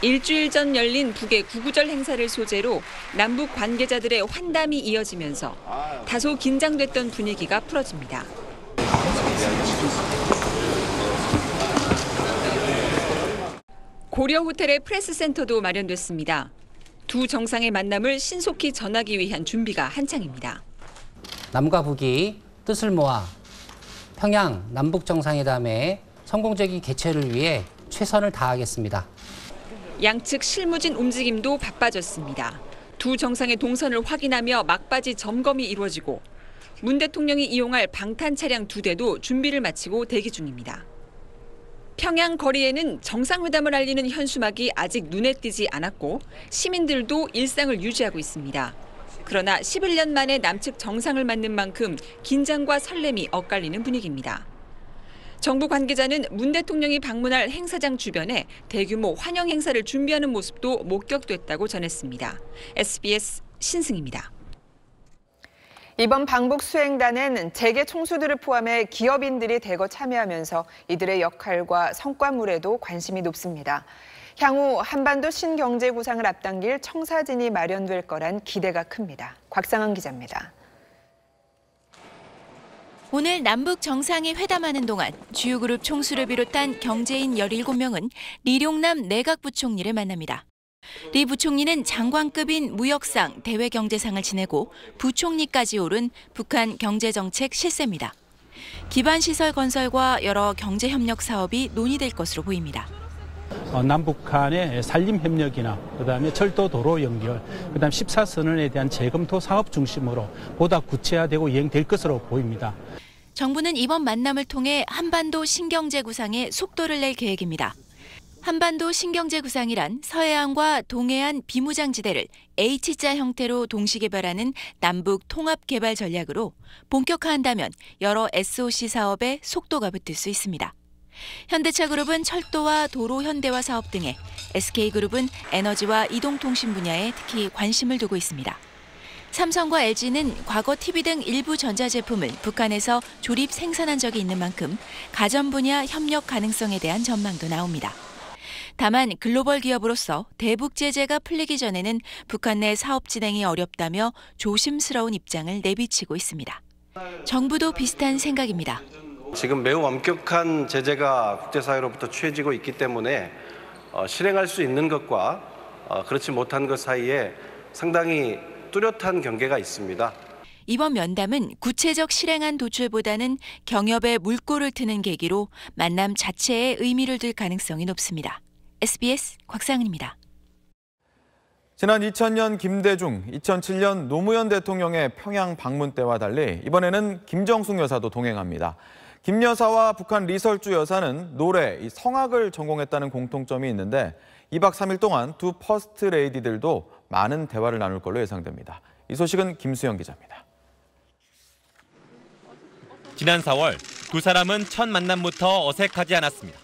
일주일 전 열린 북의 구구절 행사를 소재로 남북 관계자들의 환담이 이어지면서 다소 긴장됐던 분위기가 풀어집니다. 고려 호텔의 프레스센터도 마련됐습니다. 두 정상의 만남을 신속히 전하기 위한 준비가 한창입니다. 남과 북이 뜻을 모아 평양 남북정상회담의 성공적인 개최를 위해 최선을 다하겠습니다. 양측 실무진 움직임도 바빠졌습니다. 두 정상의 동선을 확인하며 막바지 점검이 이루어지고 문 대통령이 이용할 방탄 차량 2대도 준비를 마치고 대기 중입니다. 평양 거리에는 정상회담을 알리는 현수막이 아직 눈에 띄지 않았고 시민들도 일상을 유지하고 있습니다. 그러나 11년 만에 남측 정상을 맞는 만큼 긴장과 설렘이 엇갈리는 분위기입니다. 정부 관계자는 문 대통령이 방문할 행사장 주변에 대규모 환영 행사를 준비하는 모습도 목격됐다고 전했습니다. SBS 신승입니다. 이번 방북 수행단엔 재계 총수들을 포함해 기업인들이 대거 참여하면서 이들의 역할과 성과물에도 관심이 높습니다. 향후 한반도 신경제 구상을 앞당길 청사진이 마련될 거란 기대가 큽니다. 곽상은 기자입니다. 오늘 남북 정상이 회담하는 동안 주요 그룹 총수를 비롯한 경제인 17명은 리룡남 내각부총리를 만납니다. 리 부총리는 장관급인 무역상, 대외경제상을 지내고 부총리까지 오른 북한 경제정책 실세입니다. 기반시설 건설과 여러 경제협력 사업이 논의될 것으로 보입니다. 남북 간의 산림협력이나 그다음에 철도 도로 연결, 그다음 14선언에 대한 재검토 사업 중심으로 보다 구체화되고 이행될 것으로 보입니다. 정부는 이번 만남을 통해 한반도 신경제 구상에 속도를 낼 계획입니다. 한반도 신경제 구상이란 서해안과 동해안 비무장지대를 H자 형태로 동시개발하는 남북 통합개발 전략으로 본격화한다면 여러 SOC 사업에 속도가 붙을 수 있습니다. 현대차그룹은 철도와 도로 현대화 사업 등에, SK그룹은 에너지와 이동통신 분야에 특히 관심을 두고 있습니다. 삼성과 LG는 과거 TV 등 일부 전자제품을 북한에서 조립 생산한 적이 있는 만큼 가전 분야 협력 가능성에 대한 전망도 나옵니다. 다만 글로벌 기업으로서 대북 제재가 풀리기 전에는 북한 내 사업 진행이 어렵다며 조심스러운 입장을 내비치고 있습니다. 정부도 비슷한 생각입니다. 지금 매우 엄격한 제재가 국제사회로부터 취해지고 있기 때문에 실행할 수 있는 것과 그렇지 못한 것 사이에 상당히 뚜렷한 경계가 있습니다. 이번 면담은 구체적 실행안 도출보다는 경협에 물꼬를 트는 계기로 만남 자체에 의미를 둘 가능성이 높습니다. SBS 곽상은입니다. 지난 2000년 김대중, 2007년 노무현 대통령의 평양 방문 때와 달리 이번에는 김정숙 여사도 동행합니다. 김 여사와 북한 리설주 여사는 노래, 성악을 전공했다는 공통점이 있는데 2박 3일 동안 두 퍼스트 레이디들도 많은 대화를 나눌 걸로 예상됩니다. 이 소식은 김수영 기자입니다. 지난 4월 두 사람은 첫 만남부터 어색하지 않았습니다.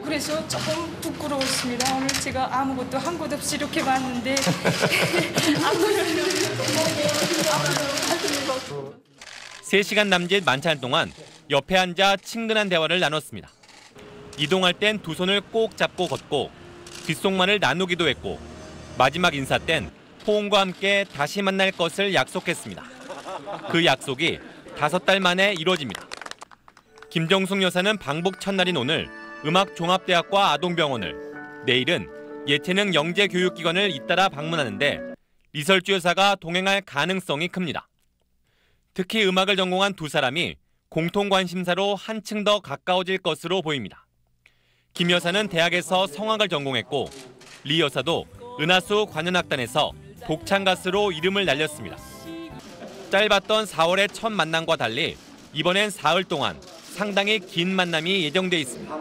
그래서 조금 부끄러웠습니다. 오늘 제가 아무것도 한 것 없이 이렇게 왔는데 아무것도 3시간 남짓 만찬 동안 옆에 앉아 친근한 대화를 나눴습니다. 이동할 땐 두 손을 꼭 잡고 걷고 귓속말을 나누기도 했고 마지막 인사 땐 포옹과 함께 다시 만날 것을 약속했습니다. 그 약속이 5달 만에 이루어집니다. 김정숙 여사는 방북 첫날인 오늘 음악종합대학과 아동병원을, 내일은 예체능 영재교육기관을 잇따라 방문하는데 리설주 여사가 동행할 가능성이 큽니다. 특히 음악을 전공한 두 사람이 공통 관심사로 한층 더 가까워질 것으로 보입니다. 김 여사는 대학에서 성악을 전공했고 리 여사도 은하수 관현악단에서 독창 가수로 이름을 날렸습니다. 짧았던 4월의 첫 만남과 달리 이번엔 사흘 동안 상당히 긴 만남이 예정돼 있습니다.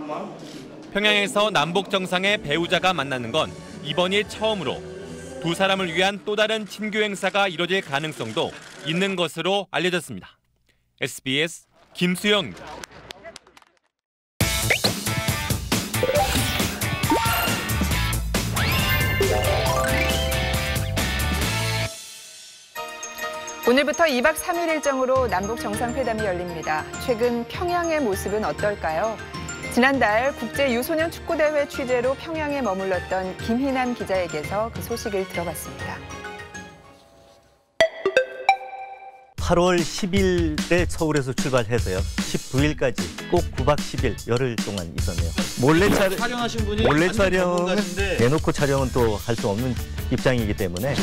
평양에서 남북 정상의 배우자가 만나는 건 이번이 처음으로 두 사람을 위한 또 다른 친교 행사가 이뤄질 가능성도 있는 것으로 알려졌습니다. SBS 김수영입니다. 오늘부터 2박 3일 일정으로 남북 정상회담이 열립니다. 최근 평양의 모습은 어떨까요? 지난달 국제유소년 축구대회 취재로 평양에 머물렀던 김희남 기자에게서 그 소식을 들어봤습니다. 8월 10일에 서울에서 출발해서요. 19일까지 꼭 9박 10일 열흘 동안 있었네요. 몰래 촬영하신 분이 몰래 촬영은 대놓고 촬영은 또 할 수 없는 입장이기 때문에.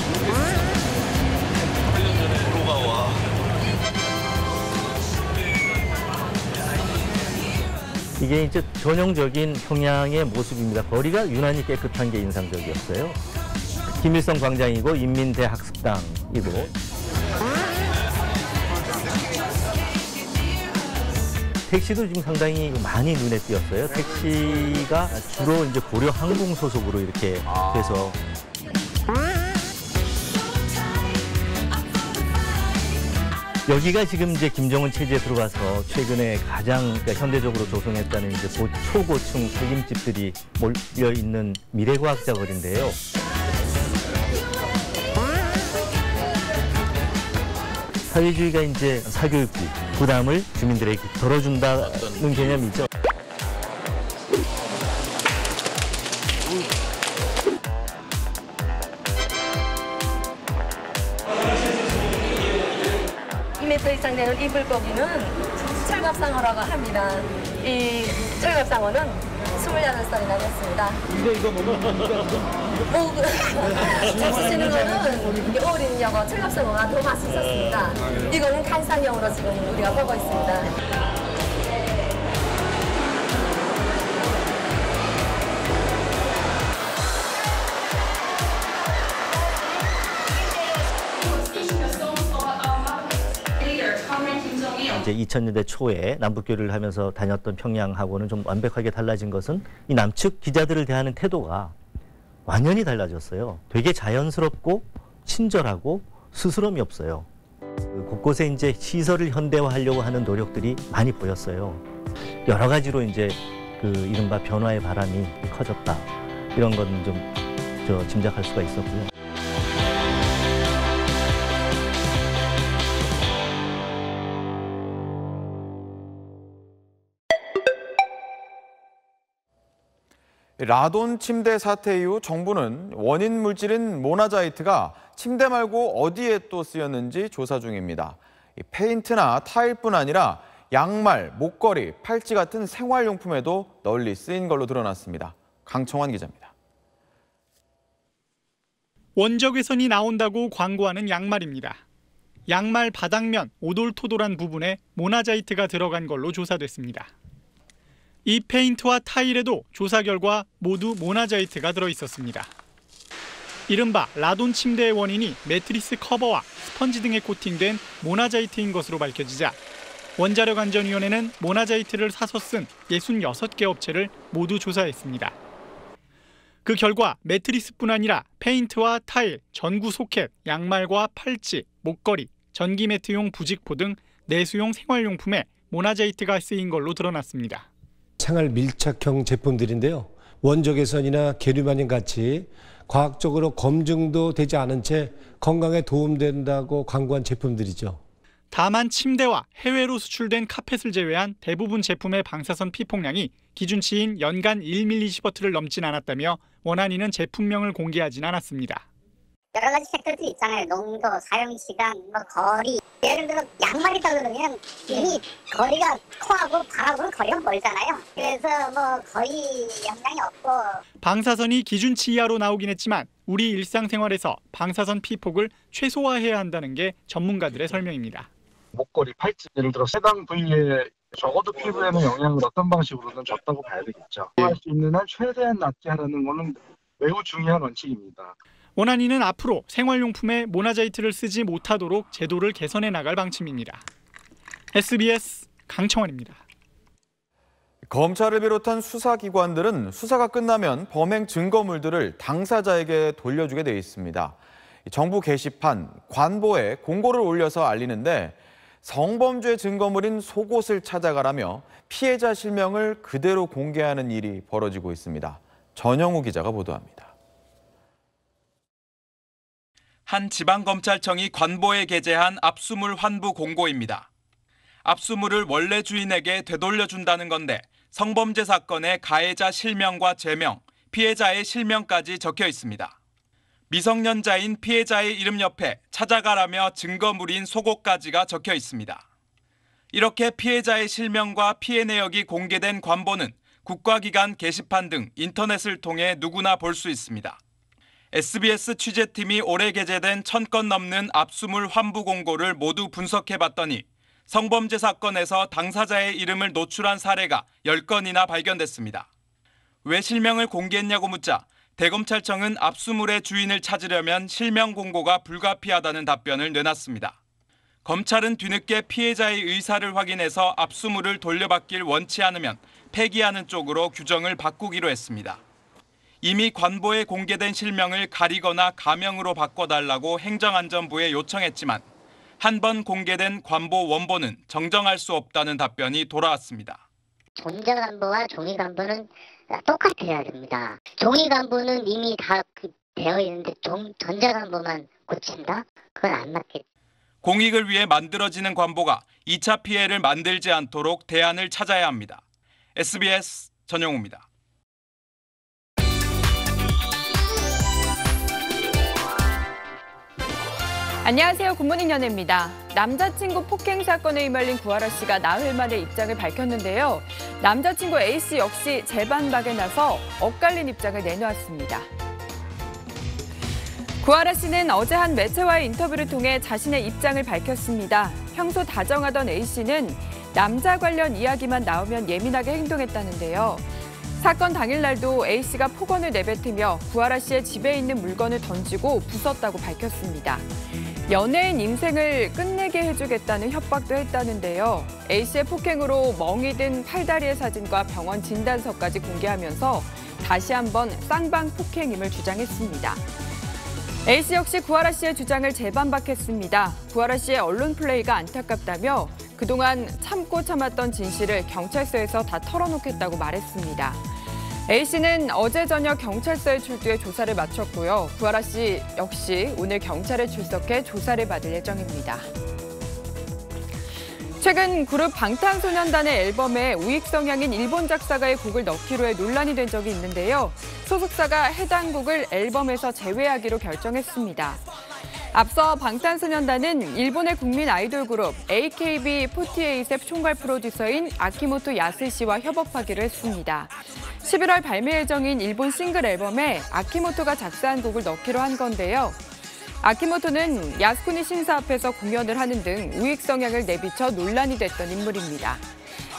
이게 이제 전형적인 평양의 모습입니다. 거리가 유난히 깨끗한 게 인상적이었어요. 김일성 광장이고 인민대학습당이고. 택시도 지금 상당히 많이 눈에 띄었어요. 택시가 주로 이제 고려 항공 소속으로 이렇게 돼서. 여기가 지금 이제 김정은 체제에 들어가서 최근에 가장 그러니까 현대적으로 조성했다는 이제 초고층 살림집들이 몰려 있는 미래과학자 거리인데요. 사회주의가 이제 사교육비 부담을 주민들에게 덜어준다는 개념이죠. 이상 되는 이 물고기는 철갑상어라고 합니다. 이 철갑상어는 28살이나 됐습니다. 이거 먹으면 잡수시는 거는 이게 어린이하고 철갑상어가 더 맛있었습니다. 이거는 간상용으로 지금 우리가 보고 있습니다. 이제 2000년대 초에 남북교류를 하면서 다녔던 평양하고는 좀 완벽하게 달라진 것은 이 남측 기자들을 대하는 태도가 완전히 달라졌어요. 되게 자연스럽고 친절하고 스스럼이 없어요. 곳곳에 이제 시설을 현대화하려고 하는 노력들이 많이 보였어요. 여러 가지로 이제 그 이른바 변화의 바람이 커졌다. 이런 건 좀 짐작할 수가 있었고요. 라돈 침대 사태 이후 정부는 원인 물질인 모나자이트가 침대 말고 어디에 또 쓰였는지 조사 중입니다. 페인트나 타일뿐 아니라 양말, 목걸이, 팔찌 같은 생활용품에도 널리 쓰인 걸로 드러났습니다. 강청환 기자입니다. 원적외선이 나온다고 광고하는 양말입니다. 양말 바닥면 오돌토돌한 부분에 모나자이트가 들어간 걸로 조사됐습니다. 이 페인트와 타일에도 조사 결과 모두 모나자이트가 들어있었습니다. 이른바 라돈 침대의 원인이 매트리스 커버와 스펀지 등에 코팅된 모나자이트인 것으로 밝혀지자 원자력안전위원회는 모나자이트를 사서 쓴 66개 업체를 모두 조사했습니다. 그 결과 매트리스뿐 아니라 페인트와 타일, 전구 소켓, 양말과 팔찌, 목걸이, 전기 매트용 부직포 등 내수용 생활용품에 모나자이트가 쓰인 걸로 드러났습니다. 생활 밀착형 제품들인데요. 원적외선이나 계류만년 같이 과학적으로 검증도 되지 않은 채 건강에 도움된다고 광고한 제품들이죠. 다만 침대와 해외로 수출된 카펫을 제외한 대부분 제품의 방사선 피폭량이 기준치인 연간 1mS를 넘진 않았다며 원안위는 제품명을 공개하진 않았습니다. 여러 가지 팩터들이 있잖아요. 농도, 사용시간, 거리. 예를 들어 양말이다 그러면 이미 거리가 코하고 발하고는 거리가 멀잖아요. 그래서 거의 영향이 없고. 방사선이 기준치 이하로 나오긴 했지만 우리 일상생활에서 방사선 피폭을 최소화해야 한다는 게 전문가들의 설명입니다. 목걸이, 팔찌, 예를 들어 해당 부위에 적어도 피부에는 영향을 어떤 방식으로든 줬다고 봐야 되겠죠. 할 수 있는 한 최대한 낮게 하라는 것은 매우 중요한 원칙입니다. 원안위는 앞으로 생활용품에 모나자이트를 쓰지 못하도록 제도를 개선해 나갈 방침입니다. SBS 강청원입니다. 검찰을 비롯한 수사기관들은 수사가 끝나면 범행 증거물들을 당사자에게 돌려주게 돼 있습니다. 정부 게시판, 관보에 공고를 올려서 알리는데 성범죄 증거물인 속옷을 찾아가라며 피해자 실명을 그대로 공개하는 일이 벌어지고 있습니다. 전영우 기자가 보도합니다. 한 지방검찰청이 관보에 게재한 압수물 환부 공고입니다. 압수물을 원래 주인에게 되돌려준다는 건데 성범죄 사건의 가해자 실명과 제명, 피해자의 실명까지 적혀 있습니다. 미성년자인 피해자의 이름 옆에 찾아가라며 증거물인 속옷까지가 적혀 있습니다. 이렇게 피해자의 실명과 피해 내역이 공개된 관보는 국가기관 게시판 등 인터넷을 통해 누구나 볼 수 있습니다. SBS 취재팀이 올해 게재된 1000건 넘는 압수물 환부 공고를 모두 분석해봤더니 성범죄 사건에서 당사자의 이름을 노출한 사례가 10건이나 발견됐습니다. 왜 실명을 공개했냐고 묻자 대검찰청은 압수물의 주인을 찾으려면 실명 공고가 불가피하다는 답변을 내놨습니다. 검찰은 뒤늦게 피해자의 의사를 확인해서 압수물을 돌려받길 원치 않으면 폐기하는 쪽으로 규정을 바꾸기로 했습니다. 이미 관보에 공개된 실명을 가리거나 가명으로 바꿔달라고 행정안전부에 요청했지만 한 번 공개된 관보 원본은 정정할 수 없다는 답변이 돌아왔습니다. 전자관보와 종이관보는 똑같아야 됩니다. 종이관보는 이미 다 되어 있는데 전자관보만 고친다? 그건 안 맞겠죠. 공익을 위해 만들어지는 관보가 2차 피해를 만들지 않도록 대안을 찾아야 합니다. SBS 전영우입니다. 안녕하세요. 굿모닝 연예입니다. 남자친구 폭행 사건에 휘말린 구하라 씨가 나흘 만에 입장을 밝혔는데요. 남자친구 A씨 역시 재반박에 나서 엇갈린 입장을 내놓았습니다. 구하라 씨는 어제 한 매체와의 인터뷰를 통해 자신의 입장을 밝혔습니다. 평소 다정하던 A씨는 남자 관련 이야기만 나오면 예민하게 행동했다는데요. 사건 당일날도 A씨가 폭언을 내뱉으며 구하라 씨의 집에 있는 물건을 던지고 부쉈다고 밝혔습니다. 연예인 인생을 끝내게 해주겠다는 협박도 했다는데요. A씨의 폭행으로 멍이 든 팔다리의 사진과 병원 진단서까지 공개하면서 다시 한번 쌍방 폭행임을 주장했습니다. A씨 역시 구하라 씨의 주장을 재반박했습니다. 구하라 씨의 언론 플레이가 안타깝다며 그동안 참고 참았던 진실을 경찰서에서 다 털어놓겠다고 말했습니다. A씨는 어제 저녁 경찰서에 출두해 조사를 마쳤고요. 구하라 씨 역시 오늘 경찰에 출석해 조사를 받을 예정입니다. 최근 그룹 방탄소년단의 앨범에 우익 성향인 일본 작사가의 곡을 넣기로 해 논란이 된 적이 있는데요. 소속사가 해당 곡을 앨범에서 제외하기로 결정했습니다. 앞서 방탄소년단은 일본의 국민 아이돌 그룹 AKB48의 총괄 프로듀서인 아키모토 야스시와 협업하기로 했습니다. 11월 발매 예정인 일본 싱글 앨범에 아키모토가 작사한 곡을 넣기로 한 건데요. 아키모토는 야스쿠니 신사 앞에서 공연을 하는 등 우익 성향을 내비쳐 논란이 됐던 인물입니다.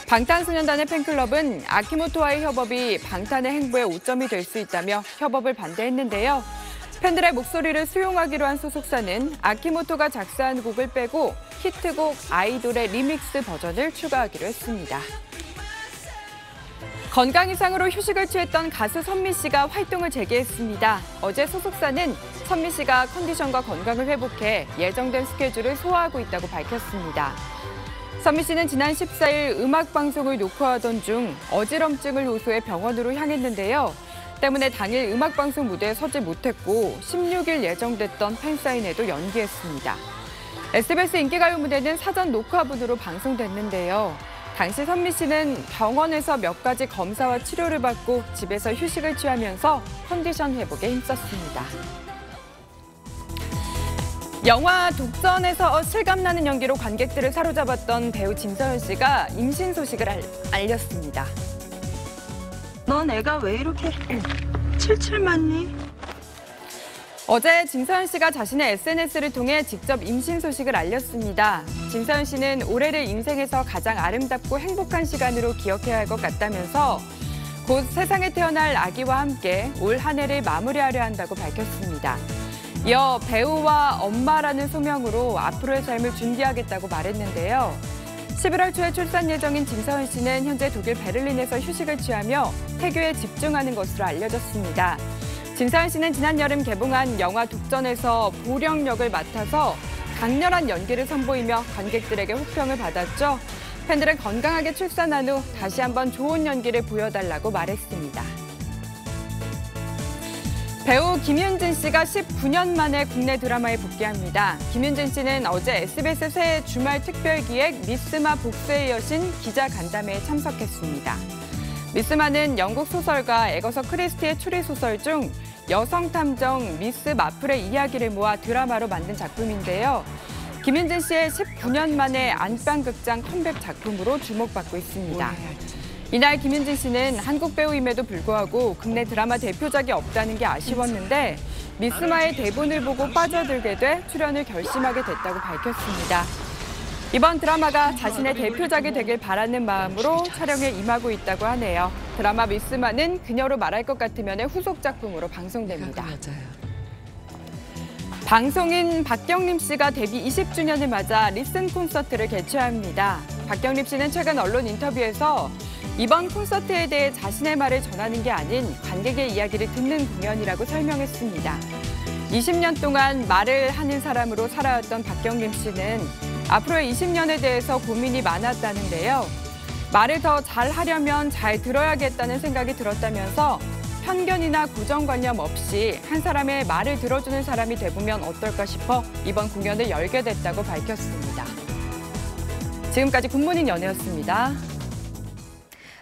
방탄소년단의 팬클럽은 아키모토와의 협업이 방탄의 행보에 오점이 될 수 있다며 협업을 반대했는데요. 팬들의 목소리를 수용하기로 한 소속사는 아키모토가 작사한 곡을 빼고 히트곡 아이돌의 리믹스 버전을 추가하기로 했습니다. 건강 이상으로 휴식을 취했던 가수 선미 씨가 활동을 재개했습니다. 어제 소속사는 선미 씨가 컨디션과 건강을 회복해 예정된 스케줄을 소화하고 있다고 밝혔습니다. 선미 씨는 지난 14일 음악 방송을 녹화하던 중 어지럼증을 호소해 병원으로 향했는데요. 때문에 당일 음악방송 무대에 서지 못했고 16일 예정됐던 팬사인회도 연기했습니다. SBS 인기가요 무대는 사전 녹화분으로 방송됐는데요. 당시 선미 씨는 병원에서 몇 가지 검사와 치료를 받고 집에서 휴식을 취하면서 컨디션 회복에 힘썼습니다. 영화 독전에서 실감나는 연기로 관객들을 사로잡았던 배우 진서연 씨가 임신 소식을 알렸습니다. 넌 애가 왜 이렇게 칠칠 맞니? 어제 진서연 씨가 자신의 SNS를 통해 직접 임신 소식을 알렸습니다. 진서연 씨는 올해를 인생에서 가장 아름답고 행복한 시간으로 기억해야 할 것 같다면서 곧 세상에 태어날 아기와 함께 올 한 해를 마무리하려 한다고 밝혔습니다. 이어 배우와 엄마라는 소명으로 앞으로의 삶을 준비하겠다고 말했는데요. 11월 초에 출산 예정인 진서연 씨는 현재 독일 베를린에서 휴식을 취하며 태교에 집중하는 것으로 알려졌습니다. 진서연 씨는 지난 여름 개봉한 영화 독전에서 보령 역을 맡아서 강렬한 연기를 선보이며 관객들에게 호평을 받았죠. 팬들은 건강하게 출산한 후 다시 한번 좋은 연기를 보여달라고 말했습니다. 배우 김윤진 씨가 19년 만에 국내 드라마에 복귀합니다. 김윤진 씨는 어제 SBS 새해 주말 특별기획 미스마 복수의 여신 기자 간담회에 참석했습니다. 미스마는 영국 소설가 애거서 크리스티의 추리소설 중 여성 탐정 미스 마플의 이야기를 모아 드라마로 만든 작품인데요. 김윤진 씨의 19년 만에 안방극장 컴백 작품으로 주목받고 있습니다. 이날 김윤진 씨는 한국 배우임에도 불구하고 국내 드라마 대표작이 없다는 게 아쉬웠는데 미스마의 대본을 보고 빠져들게 돼 출연을 결심하게 됐다고 밝혔습니다. 이번 드라마가 자신의 대표작이 되길 바라는 마음으로 촬영에 임하고 있다고 하네요. 드라마 미스마는 그녀로 말할 것 같으면의 후속 작품으로 방송됩니다. 방송인 박경림 씨가 데뷔 20주년을 맞아 리슨 콘서트를 개최합니다. 박경림 씨는 최근 언론 인터뷰에서 이번 콘서트에 대해 자신의 말을 전하는 게 아닌 관객의 이야기를 듣는 공연이라고 설명했습니다. 20년 동안 말을 하는 사람으로 살아왔던 박경림 씨는 앞으로의 20년에 대해서 고민이 많았다는데요. 말을 더 잘하려면 잘 들어야겠다는 생각이 들었다면서 편견이나 고정관념 없이 한 사람의 말을 들어주는 사람이 돼보면 어떨까 싶어 이번 공연을 열게 됐다고 밝혔습니다. 지금까지 굿모닝 연예였습니다.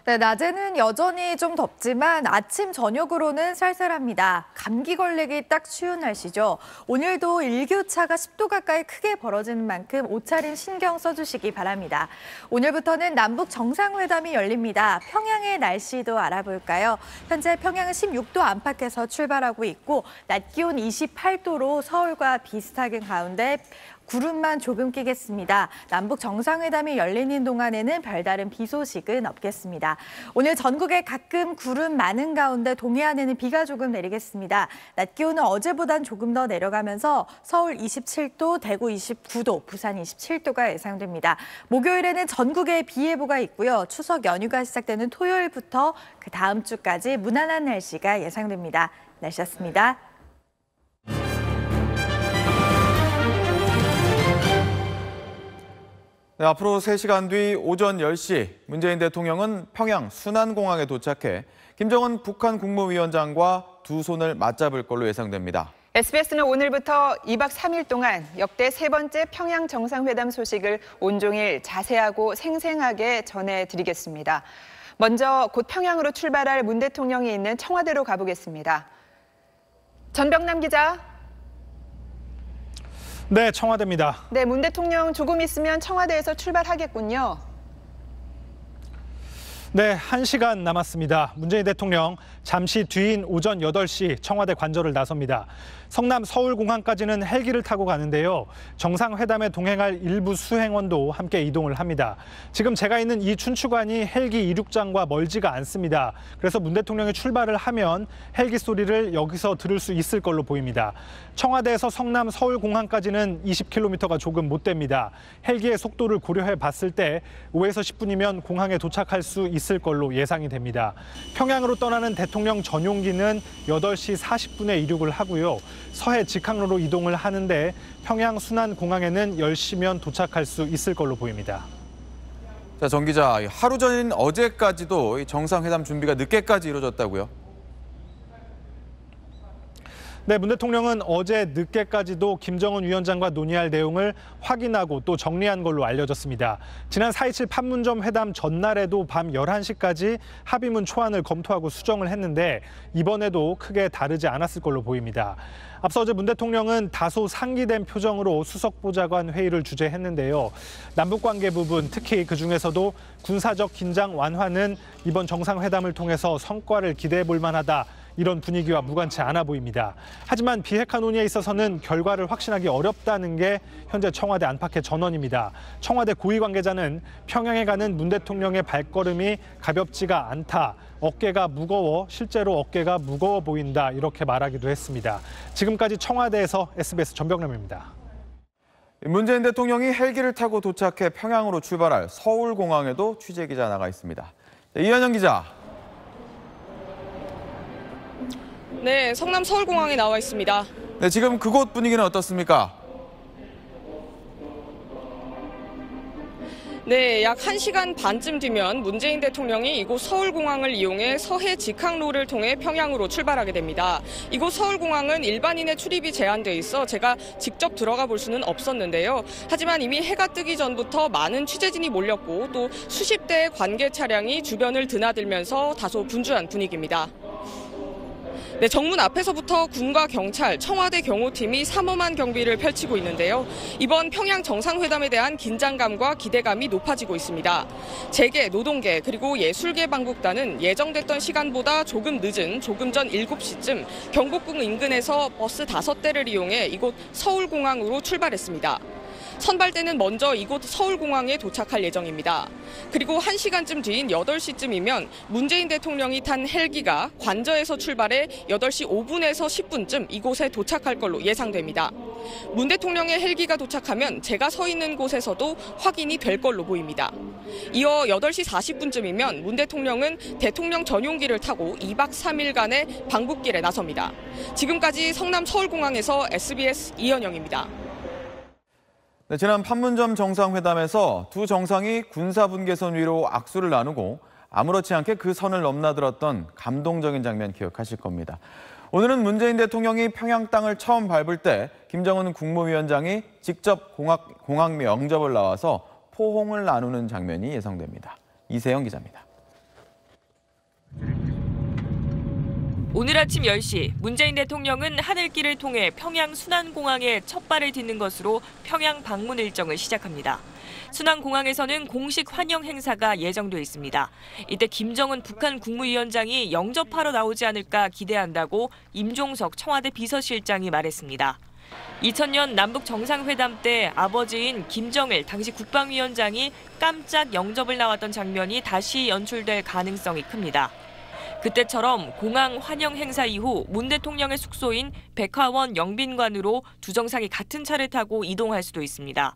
네, 낮에는 여전히 좀 덥지만 아침, 저녁으로는 쌀쌀합니다. 감기 걸리기 딱 쉬운 날씨죠. 오늘도 일교차가 10도 가까이 크게 벌어지는 만큼 옷차림 신경 써주시기 바랍니다. 오늘부터는 남북 정상회담이 열립니다. 평양의 날씨도 알아볼까요? 현재 평양은 16도 안팎에서 출발하고 있고 낮 기온 28도로 서울과 비슷하긴 가운데 구름만 조금 끼겠습니다. 남북 정상회담이 열리는 동안에는 별다른 비 소식은 없겠습니다. 오늘 전국에 가끔 구름 많은 가운데 동해안에는 비가 조금 내리겠습니다. 낮 기온은 어제보단 조금 더 내려가면서 서울 27도, 대구 29도, 부산 27도가 예상됩니다. 목요일에는 전국에 비 예보가 있고요. 추석 연휴가 시작되는 토요일부터 그 다음 주까지 무난한 날씨가 예상됩니다. 날씨였습니다. 네, 앞으로 3시간 뒤 오전 10시 문재인 대통령은 평양 순안공항에 도착해 김정은 북한 국무위원장과 두 손을 맞잡을 걸로 예상됩니다. SBS는 오늘부터 2박 3일 동안 역대 3번째 평양 정상회담 소식을 온종일 자세하고 생생하게 전해드리겠습니다. 먼저 곧 평양으로 출발할 문 대통령이 있는 청와대로 가보겠습니다. 전병남 기자. 네, 청와대입니다. 네, 문 대통령 조금 있으면 청와대에서 출발하겠군요. 네, 1시간 남았습니다. 문재인 대통령 잠시 뒤인 오전 8시 청와대 관저를 나섭니다. 성남 서울공항까지는 헬기를 타고 가는데요. 정상회담에 동행할 일부 수행원도 함께 이동을 합니다. 지금 제가 있는 이 춘추관이 헬기 이륙장과 멀지가 않습니다. 그래서 문 대통령이 출발을 하면 헬기 소리를 여기서 들을 수 있을 걸로 보입니다. 청와대에서 성남 서울공항까지는 20km가 조금 못 됩니다. 헬기의 속도를 고려해 봤을 때 5에서 10분이면 공항에 도착할 수 있을 걸로 예상이 됩니다. 평양으로 떠나는 대통령 전용기는 8시 40분에 이륙을 하고요. 서해 직항로로 이동을 하는데 평양 순안공항에는 10시면 도착할 수 있을 걸로 보입니다. 자, 정 기자, 하루 전인 어제까지도 정상회담 준비가 늦게까지 이루어졌다고요? 네, 문 대통령은 어제 늦게까지도 김정은 위원장과 논의할 내용을 확인하고 또 정리한 걸로 알려졌습니다. 지난 4.27 판문점 회담 전날에도 밤 11시까지 합의문 초안을 검토하고 수정을 했는데 이번에도 크게 다르지 않았을 걸로 보입니다. 앞서 어제 문 대통령은 다소 상기된 표정으로 수석보좌관 회의를 주재했는데요. 남북관계 부분, 특히 그중에서도 군사적 긴장 완화는 이번 정상회담을 통해서 성과를 기대해 볼 만하다. 이런 분위기와 무관치 않아 보입니다. 하지만 비핵화 논의에 있어서는 결과를 확신하기 어렵다는 게 현재 청와대 안팎의 전언입니다. 청와대 고위 관계자는 평양에 가는 문 대통령의 발걸음이 가볍지가 않다. 어깨가 무거워, 실제로 어깨가 무거워 보인다. 이렇게 말하기도 했습니다. 지금까지 청와대에서 SBS 전병남입니다. 문재인 대통령이 헬기를 타고 도착해 평양으로 출발할 서울공항에도 취재기자 나가 있습니다. 이현영 기자. 네, 성남 서울공항에 나와 있습니다. 네, 지금 그곳 분위기는 어떻습니까? 네, 약 1시간 반쯤 뒤면 문재인 대통령이 이곳 서울공항을 이용해 서해 직항로를 통해 평양으로 출발하게 됩니다. 이곳 서울공항은 일반인의 출입이 제한돼 있어 제가 직접 들어가 볼 수는 없었는데요. 하지만 이미 해가 뜨기 전부터 많은 취재진이 몰렸고 또 수십 대의 관계 차량이 주변을 드나들면서 다소 분주한 분위기입니다. 네, 정문 앞에서부터 군과 경찰, 청와대 경호팀이 삼엄한 경비를 펼치고 있는데요. 이번 평양 정상회담에 대한 긴장감과 기대감이 높아지고 있습니다. 재계, 노동계, 그리고 예술계 방북단은 예정됐던 시간보다 조금 늦은 조금 전 7시쯤 경복궁 인근에서 버스 5대를 이용해 이곳 서울공항으로 출발했습니다. 선발대는 먼저 이곳 서울공항에 도착할 예정입니다. 그리고 1시간쯤 뒤인 8시쯤이면 문재인 대통령이 탄 헬기가 관저에서 출발해 8시 5분에서 10분쯤 이곳에 도착할 걸로 예상됩니다. 문 대통령의 헬기가 도착하면 제가 서 있는 곳에서도 확인이 될 걸로 보입니다. 이어 8시 40분쯤이면 문 대통령은 대통령 전용기를 타고 2박 3일간의 방북길에 나섭니다. 지금까지 성남 서울공항에서 SBS 이현영입니다. 네, 지난 판문점 정상회담에서 두 정상이 군사분계선 위로 악수를 나누고 아무렇지 않게 그 선을 넘나들었던 감동적인 장면 기억하실 겁니다. 오늘은 문재인 대통령이 평양 땅을 처음 밟을 때 김정은 국무위원장이 직접 공항 명접을 나와서 포홍을 나누는 장면이 예상됩니다. 이세영 기자입니다. 오늘 아침 10시 문재인 대통령은 하늘길을 통해 평양 순안공항에 첫 발을 딛는 것으로 평양 방문 일정을 시작합니다. 순안공항에서는 공식 환영 행사가 예정돼 있습니다. 이때 김정은 북한 국무위원장이 영접하러 나오지 않을까 기대한다고 임종석 청와대 비서실장이 말했습니다. 2000년 남북 정상회담 때 아버지인 김정일 당시 국방위원장이 깜짝 영접을 나왔던 장면이 다시 연출될 가능성이 큽니다. 그때처럼 공항 환영 행사 이후 문 대통령의 숙소인 백화원 영빈관으로 두 정상이 같은 차를 타고 이동할 수도 있습니다.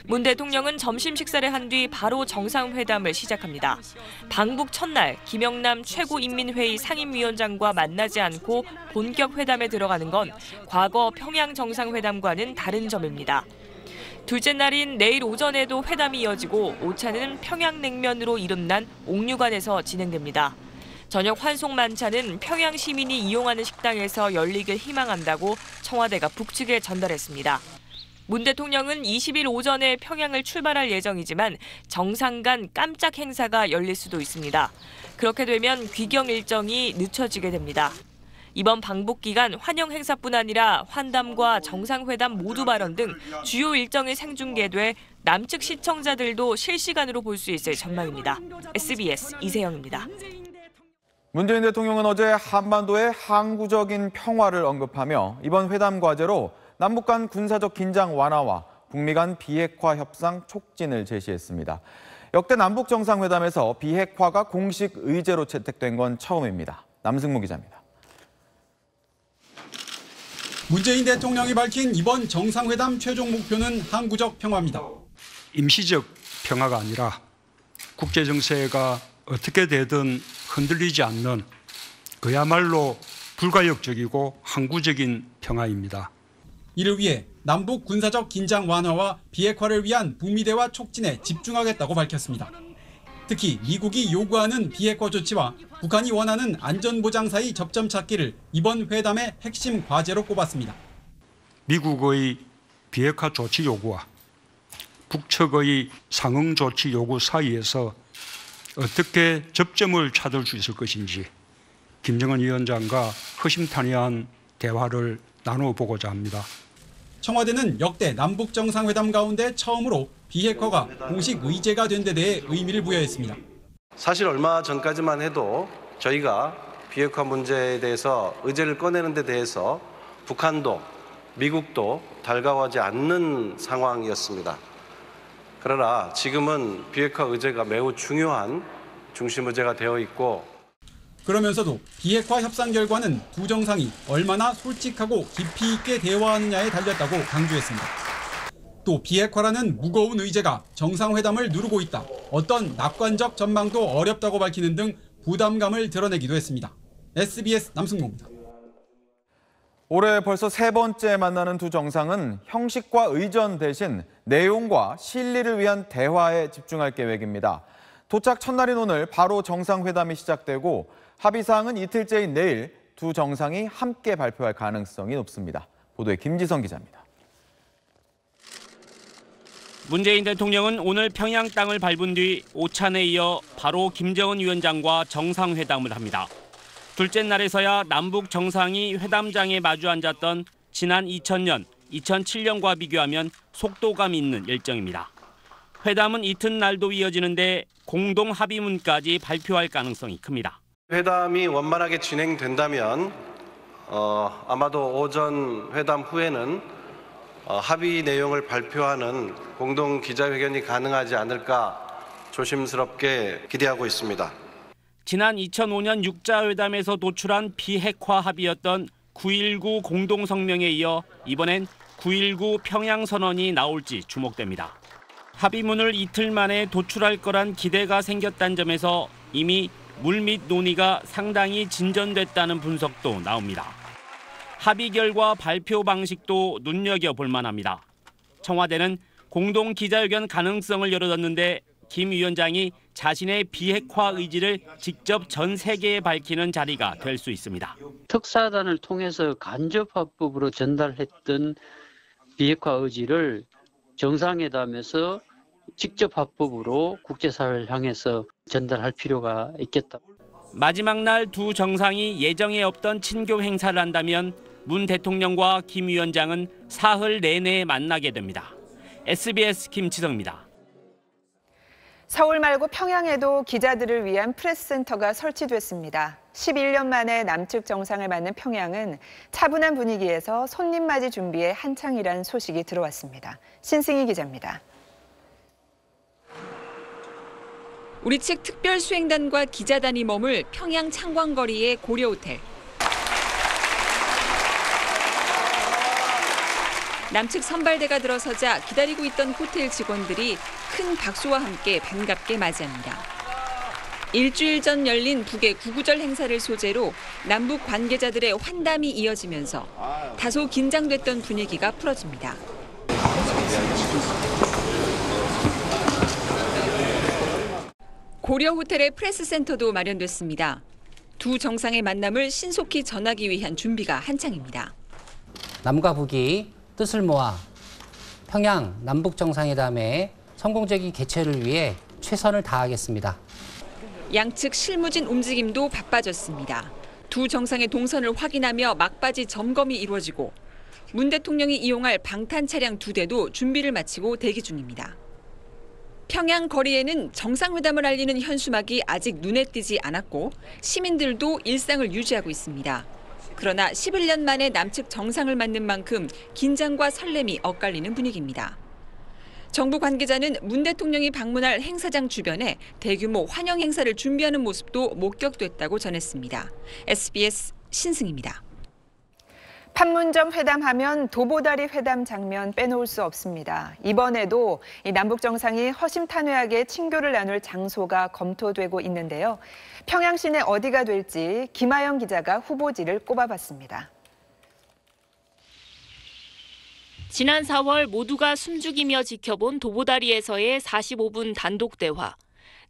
문 대통령은 점심 식사를 한 뒤 바로 정상회담을 시작합니다. 방북 첫날 김영남 최고인민회의 상임위원장과 만나지 않고 본격 회담에 들어가는 건 과거 평양 정상회담과는 다른 점입니다. 둘째 날인 내일 오전에도 회담이 이어지고 오차는 평양냉면으로 이름난 옥류관에서 진행됩니다. 저녁 환송 만찬은 평양 시민이 이용하는 식당에서 열리길 희망한다고 청와대가 북측에 전달했습니다. 문 대통령은 20일 오전에 평양을 출발할 예정이지만 정상 간 깜짝 행사가 열릴 수도 있습니다. 그렇게 되면 귀경 일정이 늦춰지게 됩니다. 이번 방북 기간 환영 행사뿐 아니라 환담과 정상회담 모두 발언 등 주요 일정이 생중계돼 남측 시청자들도 실시간으로 볼 수 있을 전망입니다. SBS 이세영입니다. 문재인 대통령은 어제 한반도의 항구적인 평화를 언급하며 이번 회담 과제로 남북 간 군사적 긴장 완화와 북미 간 비핵화 협상 촉진을 제시했습니다. 역대 남북 정상회담에서 비핵화가 공식 의제로 채택된 건 처음입니다. 남승무 기자입니다. 문재인 대통령이 밝힌 이번 정상회담 최종 목표는 항구적 평화입니다. 임시적 평화가 아니라 국제 정세가 어떻게 되든 흔들리지 않는 그야말로 불가역적이고 항구적인 평화입니다. 이를 위해 남북 군사적 긴장 완화와 비핵화를 위한 북미 대화 촉진에 집중하겠다고 밝혔습니다. 특히 미국이 요구하는 비핵화 조치와 북한이 원하는 안전보장 사이 접점 찾기를 이번 회담의 핵심 과제로 꼽았습니다. 미국의 비핵화 조치 요구와 북측의 상응 조치 요구 사이에서 어떻게 접점을 찾을 수 있을 것인지 김정은 위원장과 허심탄회한 대화를 나눠보고자 합니다. 청와대는 역대 남북 정상회담 가운데 처음으로 비핵화가 공식 의제가 된 데 대해 의미를 부여했습니다. 사실 얼마 전까지만 해도 저희가 비핵화 문제에 대해서 의제를 꺼내는 데 대해서 북한도 미국도 달가워하지 않는 상황이었습니다. 그러나 지금은 비핵화 의제가 매우 중요한 중심 의제가 되어 있고, 그러면서도 비핵화 협상 결과는 두 정상이 얼마나 솔직하고 깊이 있게 대화하느냐에 달렸다고 강조했습니다. 또 비핵화라는 무거운 의제가 정상회담을 누르고 있다, 어떤 낙관적 전망도 어렵다고 밝히는 등 부담감을 드러내기도 했습니다. SBS 남승모입니다. 올해 벌써 세 번째 만나는 두 정상은 형식과 의전 대신 내용과 실리를 위한 대화에 집중할 계획입니다. 도착 첫날인 오늘 바로 정상회담이 시작되고 합의사항은 이틀째인 내일 두 정상이 함께 발표할 가능성이 높습니다. 보도에 김지성 기자입니다. 문재인 대통령은 오늘 평양 땅을 밟은 뒤 오찬에 이어 바로 김정은 위원장과 정상회담을 합니다. 둘째 날에서야 남북 정상이 회담장에 마주 앉았던 지난 2000년, 2007년과 비교하면 속도감 있는 일정입니다. 회담은 이튿날도 이어지는데 공동 합의문까지 발표할 가능성이 큽니다. 회담이 원만하게 진행된다면 아마도 오전 회담 후에는 합의 내용을 발표하는 공동 기자회견이 가능하지 않을까 조심스럽게 기대하고 있습니다. 지난 2005년 6자 회담에서 도출한 비핵화 합의였던 9.19 공동성명에 이어 이번엔 9.19 평양선언이 나올지 주목됩니다. 합의문을 이틀 만에 도출할 거란 기대가 생겼다는 점에서 이미 물밑 논의가 상당히 진전됐다는 분석도 나옵니다. 합의 결과 발표 방식도 눈여겨볼 만합니다. 청와대는 공동 기자회견 가능성을 열어뒀는데 김 위원장이 자신의 비핵화 의지를 직접 전 세계에 밝히는 자리가 될 수 있습니다. 특사단을 통해서 간접화법으로 전달했던 비핵화 의지를 정상회담에서 직접 화법으로 국제사회를 향해서 전달할 필요가 있겠다. 마지막 날 두 정상이 예정에 없던 친교 행사를 한다면 문 대통령과 김 위원장은 사흘 내내 만나게 됩니다. SBS 김지성입니다. 서울 말고 평양에도 기자들을 위한 프레스센터가 설치됐습니다. 11년 만에 남측 정상을 맞는 평양은 차분한 분위기에서 손님 맞이 준비에 한창이란 소식이 들어왔습니다. 신승희 기자입니다. 우리 측 특별수행단과 기자단이 머물 평양 창광거리의 고려호텔. 남측 선발대가 들어서자 기다리고 있던 호텔 직원들이 큰 박수와 함께 반갑게 맞이합니다. 일주일 전 열린 북의 구구절 행사를 소재로 남북 관계자들의 환담이 이어지면서 다소 긴장됐던 분위기가 풀어집니다. 고려호텔의 프레스센터도 마련됐습니다. 두 정상의 만남을 신속히 전하기 위한 준비가 한창입니다. 남과 북이 뜻을 모아 평양 남북정상회담의 성공적인 개최를 위해 최선을 다하겠습니다. 양측 실무진 움직임도 바빠졌습니다. 두 정상의 동선을 확인하며 막바지 점검이 이루어지고 문 대통령이 이용할 방탄 차량 2대도 준비를 마치고 대기 중입니다. 평양 거리에는 정상회담을 알리는 현수막이 아직 눈에 띄지 않았고 시민들도 일상을 유지하고 있습니다. 그러나 11년 만에 남측 정상을 맞는 만큼 긴장과 설렘이 엇갈리는 분위기입니다. 정부 관계자는 문 대통령이 방문할 행사장 주변에 대규모 환영 행사를 준비하는 모습도 목격됐다고 전했습니다. SBS 신승입니다. 판문점 회담하면 도보다리 회담 장면 빼놓을 수 없습니다. 이번에도 이 남북 정상이 허심탄회하게 친교를 나눌 장소가 검토되고 있는데요. 평양 시내 어디가 될지 김하영 기자가 후보지를 꼽아봤습니다. 지난 4월 모두가 숨죽이며 지켜본 도보다리에서의 45분 단독 대화.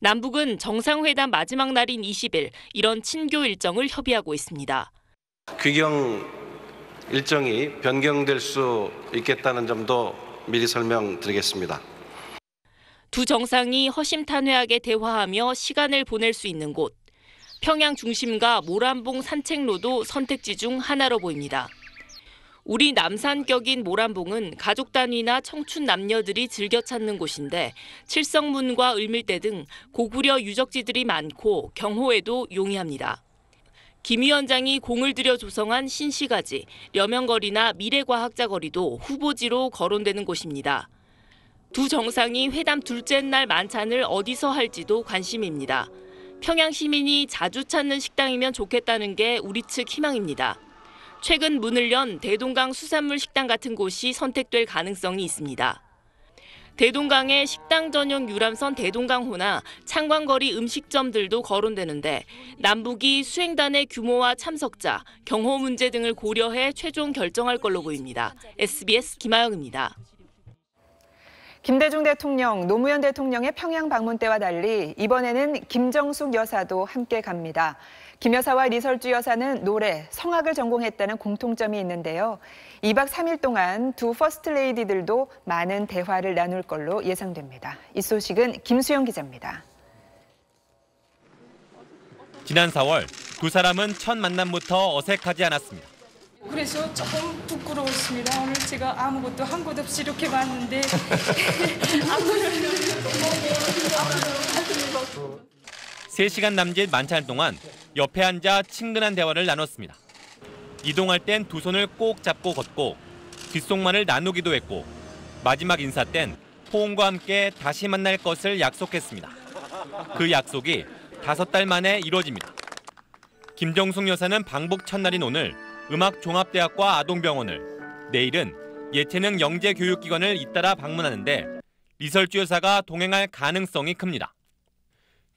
남북은 정상회담 마지막 날인 20일 이런 친교 일정을 협의하고 있습니다. 귀경 일정이 변경될 수 있겠다는 점도 미리 설명드리겠습니다. 두 정상이 허심탄회하게 대화하며 시간을 보낼 수 있는 곳. 평양 중심가 모란봉 산책로도 선택지 중 하나로 보입니다. 우리 남산격인 모란봉은 가족 단위나 청춘 남녀들이 즐겨 찾는 곳인데 칠성문과 을밀대 등 고구려 유적지들이 많고 경호에도 용이합니다. 김 위원장이 공을 들여 조성한 신시가지, 려명거리나 미래과학자거리도 후보지로 거론되는 곳입니다. 두 정상이 회담 둘째 날 만찬을 어디서 할지도 관심입니다. 평양 시민이 자주 찾는 식당이면 좋겠다는 게 우리 측 희망입니다. 최근 문을 연 대동강 수산물 식당 같은 곳이 선택될 가능성이 있습니다. 대동강의 식당 전용 유람선 대동강호나 창광거리 음식점들도 거론되는데 남북이 수행단의 규모와 참석자, 경호 문제 등을 고려해 최종 결정할 걸로 보입니다. SBS 김아영입니다. 김대중 대통령, 노무현 대통령의 평양 방문 때와 달리 이번에는 김정숙 여사도 함께 갑니다. 김 여사와 리설주 여사는 노래, 성악을 전공했다는 공통점이 있는데요. 2박 3일 동안 두 퍼스트레이디들도 많은 대화를 나눌 걸로 예상됩니다. 이 소식은 김수영 기자입니다. 지난 4월 두 사람은 첫 만남부터 어색하지 않았습니다. 그래서 조금 부끄러웠습니다. 오늘 제가 아무것도 한 것 없이 이렇게 봤는데 앞으로는 3시간 남짓 만찬 동안 옆에 앉아 친근한 대화를 나눴습니다. 이동할 땐 두 손을 꼭 잡고 걷고 귓속말을 나누기도 했고 마지막 인사 땐 호응과 함께 다시 만날 것을 약속했습니다. 그 약속이 5달 만에 이루어집니다. 김정숙 여사는 방북 첫날인 오늘 음악종합대학과 아동병원을, 내일은 예체능 영재교육기관을 잇따라 방문하는데 리설주 여사가 동행할 가능성이 큽니다.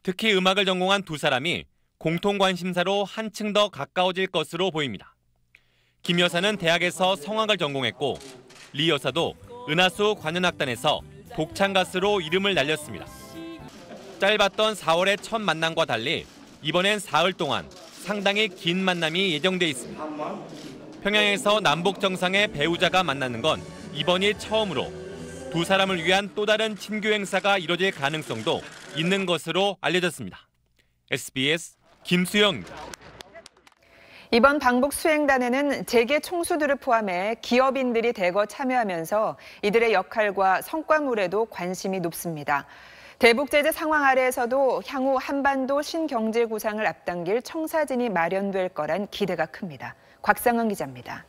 특히 음악을 전공한 두 사람이 공통 관심사로 한층 더 가까워질 것으로 보입니다. 김 여사는 대학에서 성악을 전공했고 리 여사도 은하수 관현악단에서 독창 가수로 이름을 날렸습니다. 짧았던 4월의 첫 만남과 달리 이번엔 사흘 동안 상당히 긴 만남이 예정돼 있습니다. 평양에서 남북 정상의 배우자가 만나는 건 이번이 처음으로 두 사람을 위한 또 다른 친교 행사가 이뤄질 가능성도 있는 것으로 알려졌습니다. SBS 김수영입니다. 이번 방북 수행단에는 재계 총수들을 포함해 기업인들이 대거 참여하면서 이들의 역할과 성과물에도 관심이 높습니다. 대북 제재 상황 아래에서도 향후 한반도 신경제 구상을 앞당길 청사진이 마련될 거란 기대가 큽니다. 곽상은 기자입니다.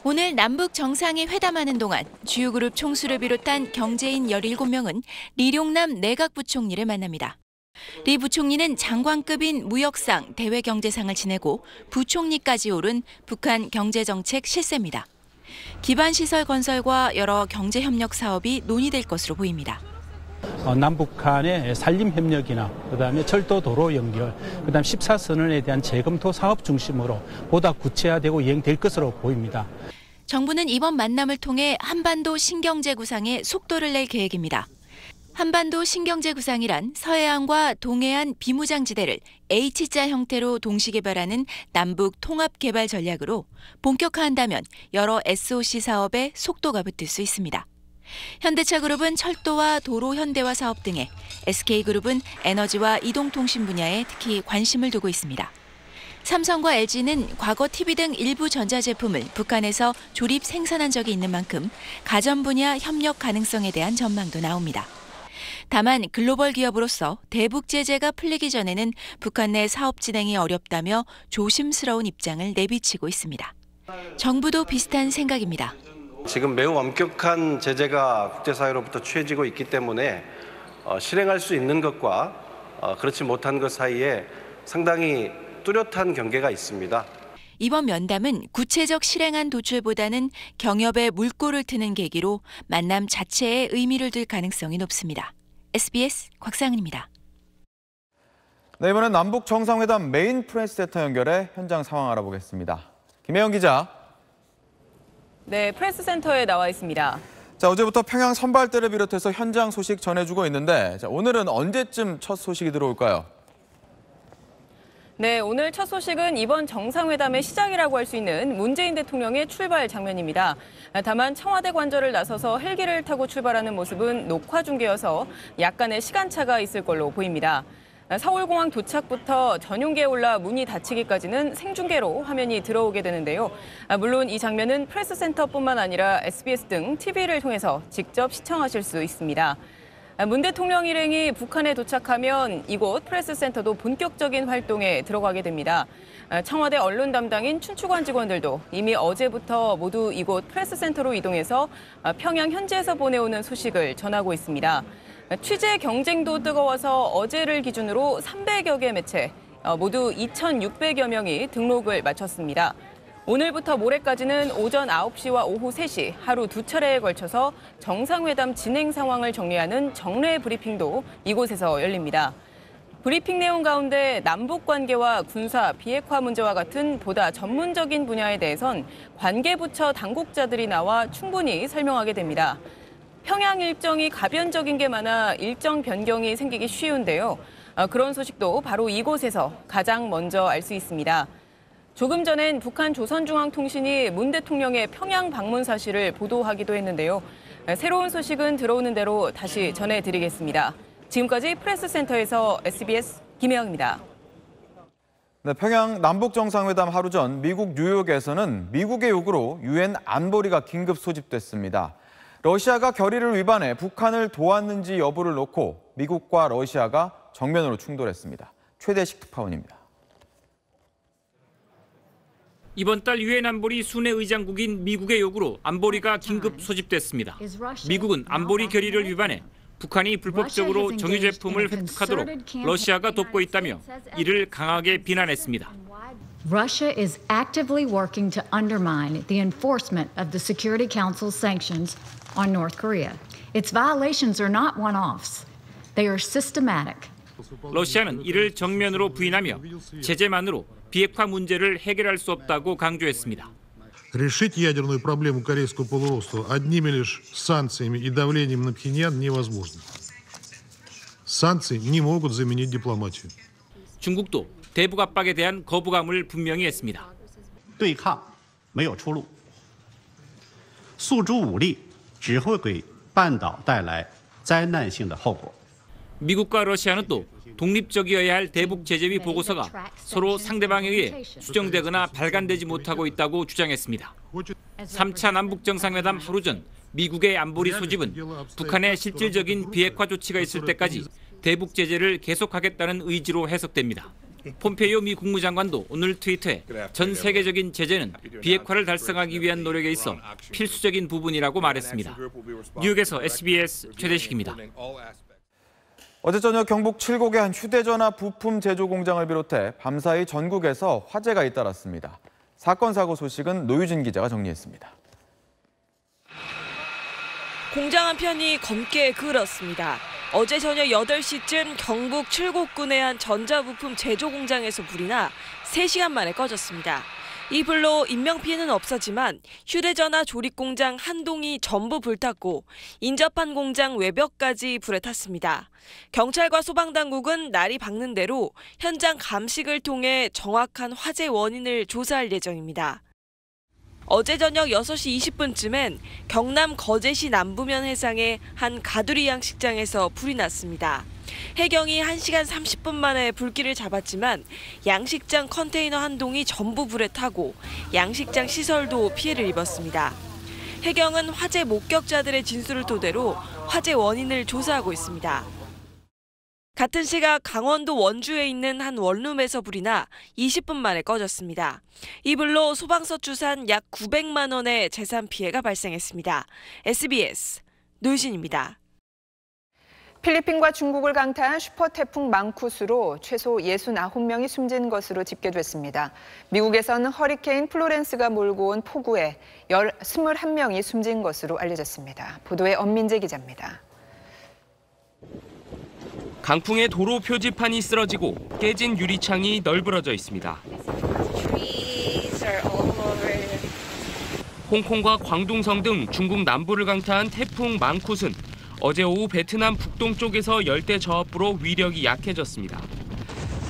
오늘 남북 정상이 회담하는 동안 주요 그룹 총수를 비롯한 경제인 17명은 리룡남 내각부총리를 만납니다. 리 부총리는 장관급인 무역상, 대외경제상을 지내고 부총리까지 오른 북한 경제정책 실세입니다. 기반시설 건설과 여러 경제협력 사업이 논의될 것으로 보입니다. 남북 간의 산림협력이나 그다음에 철도 도로 연결, 그다음 14선언에 대한 재검토 사업 중심으로 보다 구체화되고 이행될 것으로 보입니다. 정부는 이번 만남을 통해 한반도 신경제 구상에 속도를 낼 계획입니다. 한반도 신경제 구상이란 서해안과 동해안 비무장지대를 H자 형태로 동시개발하는 남북 통합개발 전략으로 본격화한다면 여러 SOC 사업에 속도가 붙을 수 있습니다. 현대차그룹은 철도와 도로 현대화 사업 등에, SK그룹은 에너지와 이동통신 분야에 특히 관심을 두고 있습니다. 삼성과 LG는 과거 TV 등 일부 전자제품을 북한에서 조립 생산한 적이 있는 만큼 가전 분야 협력 가능성에 대한 전망도 나옵니다. 다만 글로벌 기업으로서 대북 제재가 풀리기 전에는 북한 내 사업 진행이 어렵다며 조심스러운 입장을 내비치고 있습니다. 정부도 비슷한 생각입니다. 지금 매우 엄격한 제재가 국제사회로부터 취해지고 있기 때문에 실행할 수 있는 것과 그렇지 못한 것 사이에 상당히 뚜렷한 경계가 있습니다. 이번 면담은 구체적 실행안 도출보다는 경협에 물꼬를 트는 계기로 만남 자체에 의미를 둘 가능성이 높습니다. SBS 곽상은입니다. 네, 이번엔 남북 정상회담 메인 프레스 센터 연결해 현장 상황 알아보겠습니다. 김혜영 기자. 네, 프레스 센터에 나와 있습니다. 자, 자, 어제부터 평양 선발대를 비롯해서 현장 소식 전해주고 있는데 자, 오늘은 언제쯤 첫 소식이 들어올까요? 네, 오늘 첫 소식은 이번 정상회담의 시작이라고 할 수 있는 문재인 대통령의 출발 장면입니다. 다만 청와대 관저를 나서서 헬기를 타고 출발하는 모습은 녹화 중계여서 약간의 시간차가 있을 걸로 보입니다. 서울공항 도착부터 전용기에 올라 문이 닫히기까지는 생중계로 화면이 들어오게 되는데요. 물론 이 장면은 프레스센터뿐만 아니라 SBS 등 TV를 통해서 직접 시청하실 수 있습니다. 문 대통령 일행이 북한에 도착하면 이곳 프레스센터도 본격적인 활동에 들어가게 됩니다. 청와대 언론 담당인 춘추관 직원들도 이미 어제부터 모두 이곳 프레스센터로 이동해서 평양 현지에서 보내오는 소식을 전하고 있습니다. 취재 경쟁도 뜨거워서 어제를 기준으로 300여 개 매체, 모두 2,600여 명이 등록을 마쳤습니다. 오늘부터 모레까지는 오전 9시와 오후 3시 하루 두 차례에 걸쳐서 정상회담 진행 상황을 정리하는 정례 브리핑도 이곳에서 열립니다. 브리핑 내용 가운데 남북 관계와 군사, 비핵화 문제와 같은 보다 전문적인 분야에 대해선 관계부처 당국자들이 나와 충분히 설명하게 됩니다. 평양 일정이 가변적인 게 많아 일정 변경이 생기기 쉬운데요. 그런 소식도 바로 이곳에서 가장 먼저 알 수 있습니다. 조금 전엔 북한 조선중앙통신이 문 대통령의 평양 방문 사실을 보도하기도 했는데요. 새로운 소식은 들어오는 대로 다시 전해드리겠습니다. 지금까지 프레스센터에서 SBS 김혜영입니다. 네, 평양 남북정상회담 하루 전 미국 뉴욕에서는 미국의 요구로 유엔 안보리가 긴급 소집됐습니다. 러시아가 결의를 위반해 북한을 도왔는지 여부를 놓고 미국과 러시아가 정면으로 충돌했습니다. 최대식 특파원입니다. 이번 달 유엔 안보리 순회 의장국인 미국의 요구로 안보리가 긴급 소집됐습니다. 미국은 안보리 결의를 위반해 북한이 불법적으로 정유 제품을 획득하도록 러시아가 돕고 있다며 이를 강하게 비난했습니다. Russia is actively working to undermine the enforcement of the Security Council's sanctions on North Korea. Its violations are not one-offs. They are systematic. 러시아는 이를 정면으로 부인하며 제재만으로 비핵화 문제를 해결할 수 없다고 강조했습니다. Решить ядерную проблему Корейского полуострова одними лишь санкциями и давлением на Пхеньян невозможно. Санкции не могут заменить дипломатию. 중국도 대북 압박에 대한 거부감을 분명히 했습니다. 对抗没有出路，诉诸武力只会给半岛带来灾难性的后果。 미국과 러시아는 또 독립적이어야 할 대북 제재위 보고서가 서로 상대방에 의해 수정되거나 발간되지 못하고 있다고 주장했습니다. 3차 남북 정상회담 하루 전 미국의 안보리 소집은 북한의 실질적인 비핵화 조치가 있을 때까지 대북 제재를 계속하겠다는 의지로 해석됩니다. 폼페이오 미 국무장관도 오늘 트위터에 전 세계적인 제재는 비핵화를 달성하기 위한 노력에 있어 필수적인 부분이라고 말했습니다. 뉴욕에서 SBS 최대식입니다. 어제 저녁 경북 칠곡의 한 휴대전화 부품 제조 공장을 비롯해 밤사이 전국에서 화재가 잇따랐습니다. 사건 사고 소식은 노유진 기자가 정리했습니다. 공장 한편이 검게 그을었습니다. 어제 저녁 8시쯤 경북 칠곡군의 한 전자부품 제조 공장에서 불이 나 3시간 만에 꺼졌습니다. 이 불로 인명피해는 없었지만 휴대전화 조립 공장 한 동이 전부 불탔고 인접한 공장 외벽까지 불에 탔습니다. 경찰과 소방당국은 날이 밝는 대로 현장 감식을 통해 정확한 화재 원인을 조사할 예정입니다. 어제 저녁 6시 20분쯤엔 경남 거제시 남부면 해상의 한 가두리 양식장에서 불이 났습니다. 해경이 1시간 30분 만에 불길을 잡았지만 양식장 컨테이너 한 동이 전부 불에 타고 양식장 시설도 피해를 입었습니다. 해경은 화재 목격자들의 진술을 토대로 화재 원인을 조사하고 있습니다. 같은 시각 강원도 원주에 있는 한 원룸에서 불이 나 20분 만에 꺼졌습니다. 이 불로 소방서 추산 약 900만 원의 재산 피해가 발생했습니다. SBS 노유진입니다. 필리핀과 중국을 강타한 슈퍼태풍 망쿠스로 최소 69명이 숨진 것으로 집계됐습니다. 미국에서는 허리케인 플로렌스가 몰고 온 폭우에 21명이 숨진 것으로 알려졌습니다. 보도에 엄민재 기자입니다. 강풍에 도로 표지판이 쓰러지고 깨진 유리창이 널브러져 있습니다. 홍콩과 광둥성 등 중국 남부를 강타한 태풍 망쿠스는 어제 오후 베트남 북동쪽에서 열대 저압부로 위력이 약해졌습니다.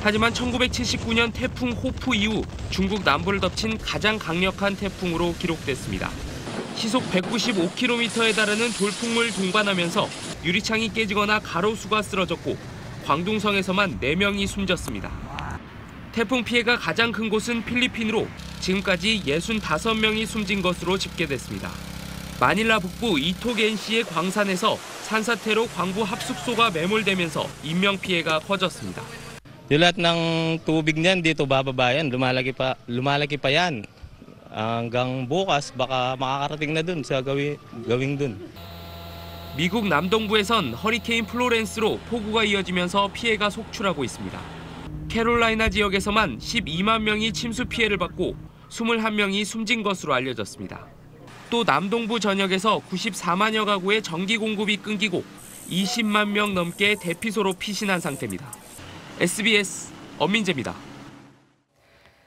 하지만 1979년 태풍 호프 이후 중국 남부를 덮친 가장 강력한 태풍으로 기록됐습니다. 시속 195km에 달하는 돌풍을 동반하면서 유리창이 깨지거나 가로수가 쓰러졌고 광둥성에서만 4명이 숨졌습니다. 태풍 피해가 가장 큰 곳은 필리핀으로 지금까지 65명이 숨진 것으로 집계됐습니다. 마닐라 북부 이토겐시의 광산에서 산사태로 광부 합숙소가 매몰되면서 인명피해가 커졌습니다. Yung lahat ng tubig niyan dito bababa yan, lumalaki pa yan. Hanggang bukas baka makakarating na dun sa gawing dun. 미국 남동부에선 허리케인 플로렌스로 폭우가 이어지면서 피해가 속출하고 있습니다. 캐롤라이나 지역에서만 12만 명이 침수 피해를 받고 21명이 숨진 것으로 알려졌습니다. 또 남동부 전역에서 94만여 가구의 전기 공급이 끊기고 20만 명 넘게 대피소로 피신한 상태입니다. SBS 엄민재입니다.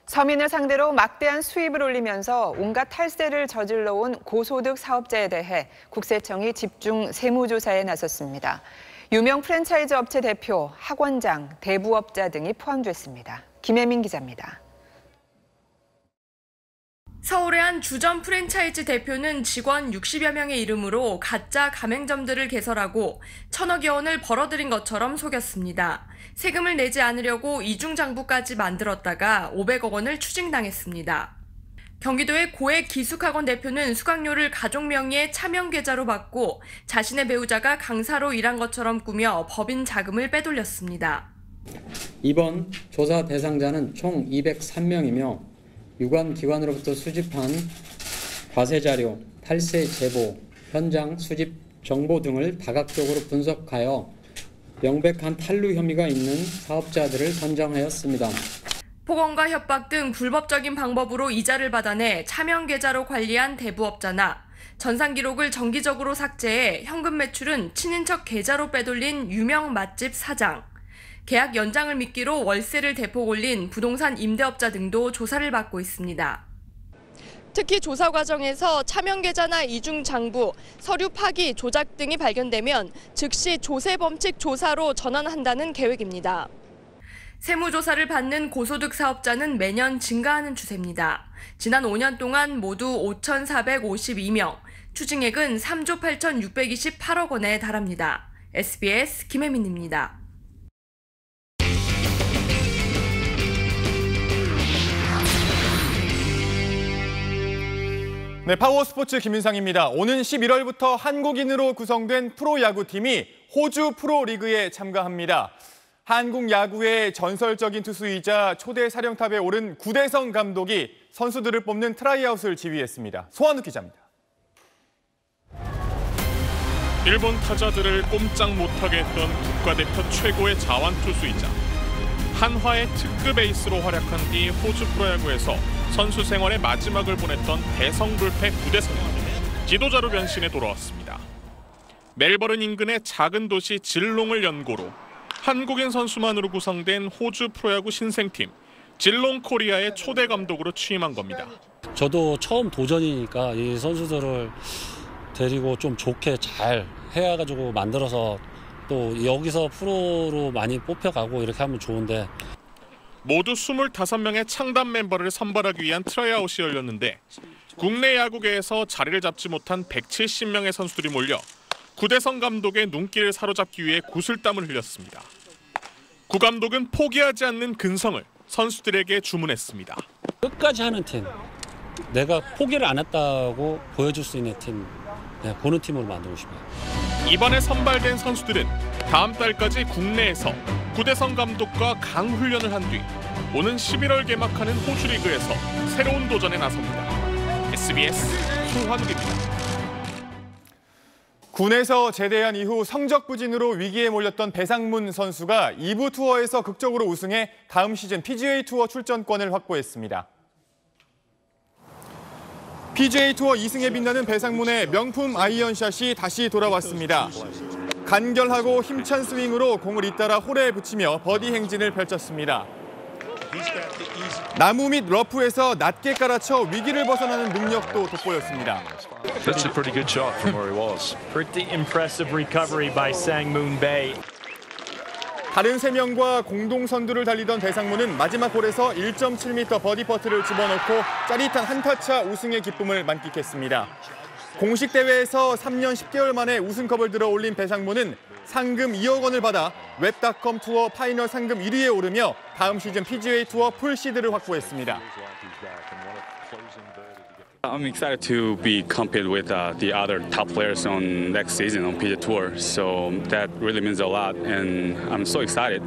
서민을 상대로 막대한 수입을 올리면서 온갖 탈세를 저질러 온 고소득 사업자에 대해 국세청이 집중 세무조사에 나섰습니다. 유명 프랜차이즈 업체 대표, 학원장, 대부업자 등이 포함됐습니다. 김혜민 기자입니다. 서울의 한 주점 프랜차이즈 대표는 직원 60여 명의 이름으로 가짜 가맹점들을 개설하고 1,000억여 원을 벌어들인 것처럼 속였습니다. 세금을 내지 않으려고 이중장부까지 만들었다가 500억 원을 추징당했습니다. 경기도의 고액 기숙학원 대표는 수강료를 가족 명의의 차명 계좌로 받고 자신의 배우자가 강사로 일한 것처럼 꾸며 법인 자금을 빼돌렸습니다. 이번 조사 대상자는 총 203명이며 유관 기관으로부터 수집한 과세 자료, 탈세 제보, 현장 수집 정보 등을 다각적으로 분석하여 명백한 탈루 혐의가 있는 사업자들을 선정하였습니다. 폭언과 협박 등 불법적인 방법으로 이자를 받아내 차명 계좌로 관리한 대부업자나 전산 기록을 정기적으로 삭제해 현금 매출은 친인척 계좌로 빼돌린 유명 맛집 사장, 계약 연장을 미끼로 월세를 대폭 올린 부동산 임대업자 등도 조사를 받고 있습니다. 특히 조사 과정에서 차명 계좌나 이중 장부, 서류 파기, 조작 등이 발견되면 즉시 조세 범칙 조사로 전환한다는 계획입니다. 세무조사를 받는 고소득 사업자는 매년 증가하는 추세입니다. 지난 5년 동안 모두 5,452명, 추징액은 3조 8,628억 원에 달합니다. SBS 김혜민입니다. 네, 파워스포츠 김윤상입니다. 오는 11월부터 한국인으로 구성된 프로야구팀이 호주 프로리그에 참가합니다. 한국 야구의 전설적인 투수이자 초대 사령탑에 오른 구대성 감독이 선수들을 뽑는 트라이아웃을 지휘했습니다. 소환욱 기자입니다. 일본 타자들을 꼼짝 못하게 했던 국가대표 최고의 자완 투수이자 한화의 특급 에이스로 활약한 뒤 호주 프로야구에서 선수 생활의 마지막을 보냈던 대성불패 구대성이 지도자로 변신해 돌아왔습니다. 멜버른 인근의 작은 도시 질롱을 연고로 한국인 선수만으로 구성된 호주 프로야구 신생팀 질롱 코리아의 초대 감독으로 취임한 겁니다. 저도 처음 도전이니까 이 선수들을 데리고 좀 좋게 잘 해가지고 만들어서 또 여기서 프로로 많이 뽑혀가고 이렇게 하면 좋은데 모두 25명의 창단 멤버를 선발하기 위한 트라이아웃이 열렸는데 국내 야구계에서 자리를 잡지 못한 170명의 선수들이 몰려 구대성 감독의 눈길을 사로잡기 위해 구슬땀을 흘렸습니다. 구 감독은 포기하지 않는 근성을 선수들에게 주문했습니다. 끝까지 하는 팀, 내가 포기를 안 했다고 보여줄 수 있는 팀, 그런 팀으로 만들고 싶어요. 이번에 선발된 선수들은 다음 달까지 국내에서 구대성 감독과 강훈련을 한 뒤 오는 11월 개막하는 호주 리그에서 새로운 도전에 나섭니다. SBS 소환욱입니다. 군에서 제대한 이후 성적 부진으로 위기에 몰렸던 배상문 선수가 2부 투어에서 극적으로 우승해 다음 시즌 PGA 투어 출전권을 확보했습니다. PGA 투어 2승에 빛나는 배상문의 명품 아이언샷이 다시 돌아왔습니다. 간결하고 힘찬 스윙으로 공을 잇따라 홀에 붙이며 버디 행진을 펼쳤습니다. 나무 및 러프에서 낮게 깔아쳐 위기를 벗어나는 능력도 돋보였습니다. That's a pretty good shot from where he was. Pretty impressive recovery by Sangmoon Bae. 다른 3명과 공동 선두를 달리던 배상무는 마지막 홀에서 1.7m 버디 퍼트를 집어넣고 짜릿한 한타차 우승의 기쁨을 만끽했습니다. 공식 대회에서 3년 10개월 만에 우승컵을 들어 올린 배상무는 상금 2억 원을 받아 웹닷컴 투어 파이널 상금 1위에 오르며 다음 시즌 PGA 투어 풀시드를 확보했습니다. I'm excited to be compete with the other top players on next season on PGA Tour. So that really means a lot, and I'm so excited.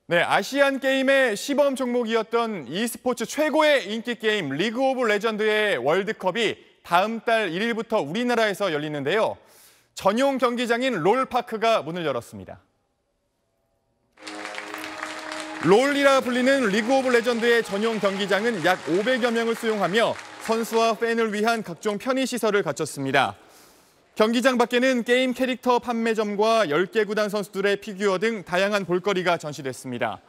네, 아시안 게임의 시범 종목이었던 e스포츠 최고의 인기 게임 리그 오브 레전드의 월드컵이 다음 달 1일부터 우리나라에서 열리는데요. 전용 경기장인 롤파크가 문을 열었습니다. 롤이라 불리는 리그 오브 레전드의 전용 경기장은 약 500여 명을 수용하며 선수와 팬을 위한 각종 편의시설을 갖췄습니다. 경기장 밖에는 게임 캐릭터 판매점과 10개 구단 선수들의 피규어 등 다양한 볼거리가 전시됐습니다.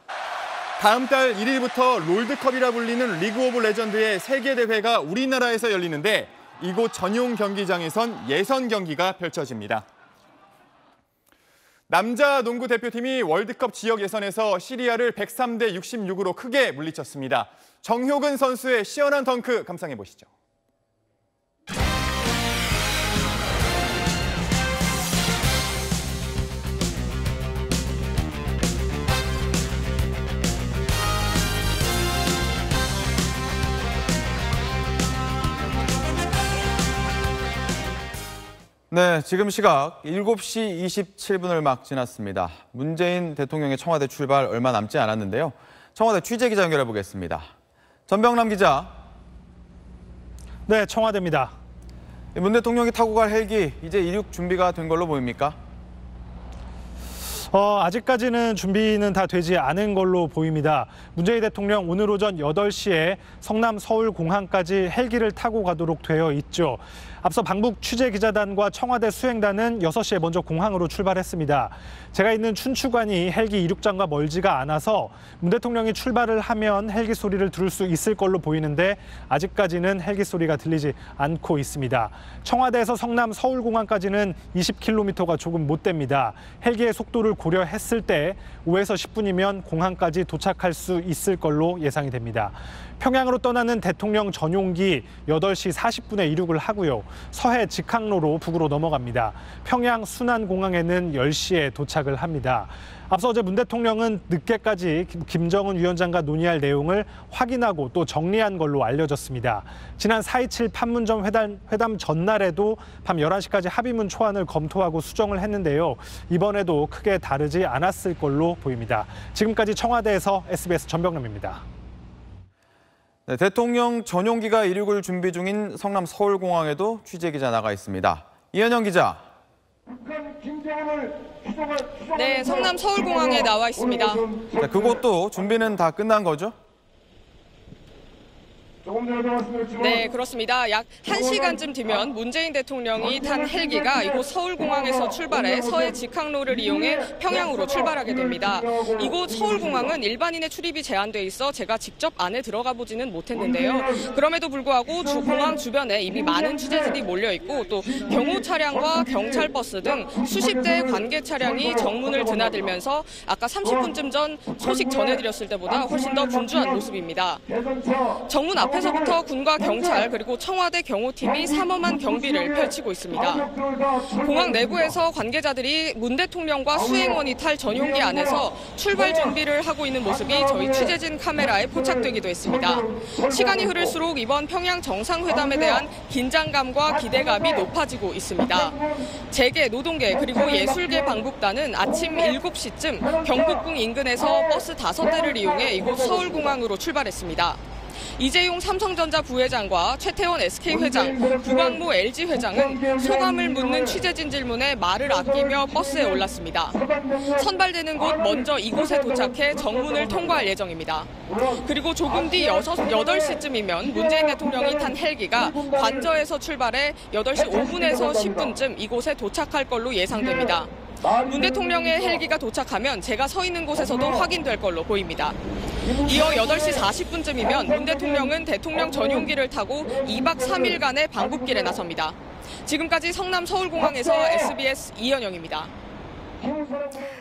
다음 달 1일부터 롤드컵이라 불리는 리그 오브 레전드의 세계 대회가 우리나라에서 열리는데 이곳 전용 경기장에선 예선 경기가 펼쳐집니다. 남자 농구 대표팀이 월드컵 지역 예선에서 시리아를 103대 66으로 크게 물리쳤습니다. 정효근 선수의 시원한 덩크 감상해 보시죠. 네, 지금 시각 7시 27분을 막 지났습니다. 문재인 대통령의 청와대 출발 얼마 남지 않았는데요. 청와대 취재기자 연결해 보겠습니다. 전병남 기자. 네, 청와대입니다. 문 대통령이 타고 갈 헬기 이제 이륙 준비가 된 걸로 보입니까? 아직까지는 준비는 다 되지 않은 걸로 보입니다. 문재인 대통령 오늘 오전 8시에 성남 서울공항까지 헬기를 타고 가도록 되어 있죠. 앞서 방북 취재기자단과 청와대 수행단은 6시에 먼저 공항으로 출발했습니다. 제가 있는 춘추관이 헬기 이륙장과 멀지가 않아서 문 대통령이 출발을 하면 헬기 소리를 들을 수 있을 걸로 보이는데 아직까지는 헬기 소리가 들리지 않고 있습니다. 청와대에서 성남 서울공항까지는 20km가 조금 못 됩니다. 헬기의 속도를 고려했을 때 5에서 10분이면 공항까지 도착할 수 있을 걸로 예상이 됩니다. 평양으로 떠나는 대통령 전용기 8시 40분에 이륙을 하고요. 서해 직항로로 북으로 넘어갑니다. 평양 순안공항에는 10시에 도착을 합니다. 앞서 어제 문 대통령은 늦게까지 김정은 위원장과 논의할 내용을 확인하고 또 정리한 걸로 알려졌습니다. 지난 4.27 판문점 회담 전날에도 밤 11시까지 합의문 초안을 검토하고 수정을 했는데요. 이번에도 크게 다르지 않았을 걸로 보입니다. 지금까지 청와대에서 SBS 전병남입니다. 네, 대통령 전용기가 이륙을 준비 중인 성남 서울공항에도 취재기자 나가 있습니다. 이현영 기자. 네, 성남 서울공항에 나와 있습니다. 네, 그곳도 준비는 다 끝난 거죠? 네, 그렇습니다. 약 1시간쯤 뒤면 문재인 대통령이 탄 헬기가 이곳 서울공항에서 출발해 서해 직항로를 이용해 평양으로 출발하게 됩니다. 이곳 서울공항은 일반인의 출입이 제한돼 있어 제가 직접 안에 들어가 보지는 못했는데요. 그럼에도 불구하고 공항 주변에 이미 많은 취재진이 몰려 있고 또 경호 차량과 경찰 버스 등 수십 대의 관계 차량이 정문을 드나들면서 아까 30분쯤 전 소식 전해드렸을 때보다 훨씬 더 분주한 모습입니다. 정문 앞에서부터 군과 경찰 그리고 청와대 경호팀이 삼엄한 경비를 펼치고 있습니다. 공항 내부에서 관계자들이 문 대통령과 수행원이 탈 전용기 안에서 출발 준비를 하고 있는 모습이 저희 취재진 카메라에 포착되기도 했습니다. 시간이 흐를수록 이번 평양 정상회담에 대한 긴장감과 기대감이 높아지고 있습니다. 재계, 노동계 그리고 예술계 방북단은 아침 7시쯤 경복궁 인근에서 버스 5대를 이용해 이곳 서울공항으로 출발했습니다. 이재용 삼성전자 부회장과 최태원 SK회장, 구광모 LG회장은 소감을 묻는 취재진 질문에 말을 아끼며 버스에 올랐습니다. 선발되는 곳 먼저 이곳에 도착해 정문을 통과할 예정입니다. 그리고 조금 뒤 8시쯤이면 문재인 대통령이 탄 헬기가 관저에서 출발해 8시 5분에서 10분쯤 이곳에 도착할 걸로 예상됩니다. 문 대통령의 헬기가 도착하면 제가 서 있는 곳에서도 확인될 걸로 보입니다. 이어 8시 40분쯤이면 문 대통령은 대통령 전용기를 타고 2박 3일간의 방북길에 나섭니다. 지금까지 성남 서울공항에서 SBS 이현영입니다.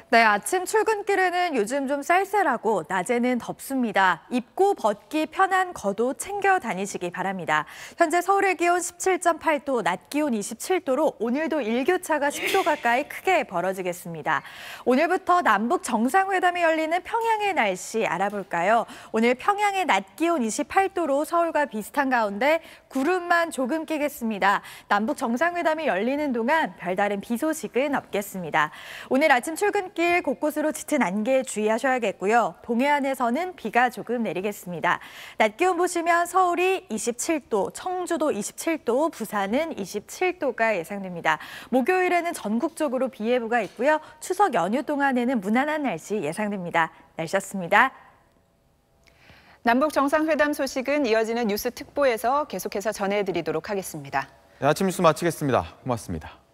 네, 아침 출근길에는 요즘 좀 쌀쌀하고 낮에는 덥습니다. 입고 벗기 편한 겉옷 챙겨 다니시기 바랍니다. 현재 서울의 기온 17.8도, 낮 기온 27도로 오늘도 일교차가 10도 가까이 크게 벌어지겠습니다. 오늘부터 남북 정상회담이 열리는 평양의 날씨 알아볼까요? 오늘 평양의 낮 기온 28도로 서울과 비슷한 가운데 구름만 조금 끼겠습니다. 남북 정상회담이 열리는 동안 별다른 비 소식은 없겠습니다. 오늘 아침 출근길 곳곳으로 짙은 안개에 주의하셔야겠고요. 동해안에서는 비가 조금 내리겠습니다. 낮 기온 보시면 서울이 27도, 청주도 27도, 부산은 27도가 예상됩니다. 목요일에는 전국적으로 비 예보가 있고요. 추석 연휴 동안에는 무난한 날씨 예상됩니다. 날씨였습니다. 남북 정상회담 소식은 이어지는 뉴스 특보에서 계속해서 전해드리도록 하겠습니다. 네, 아침 뉴스 마치겠습니다. 고맙습니다.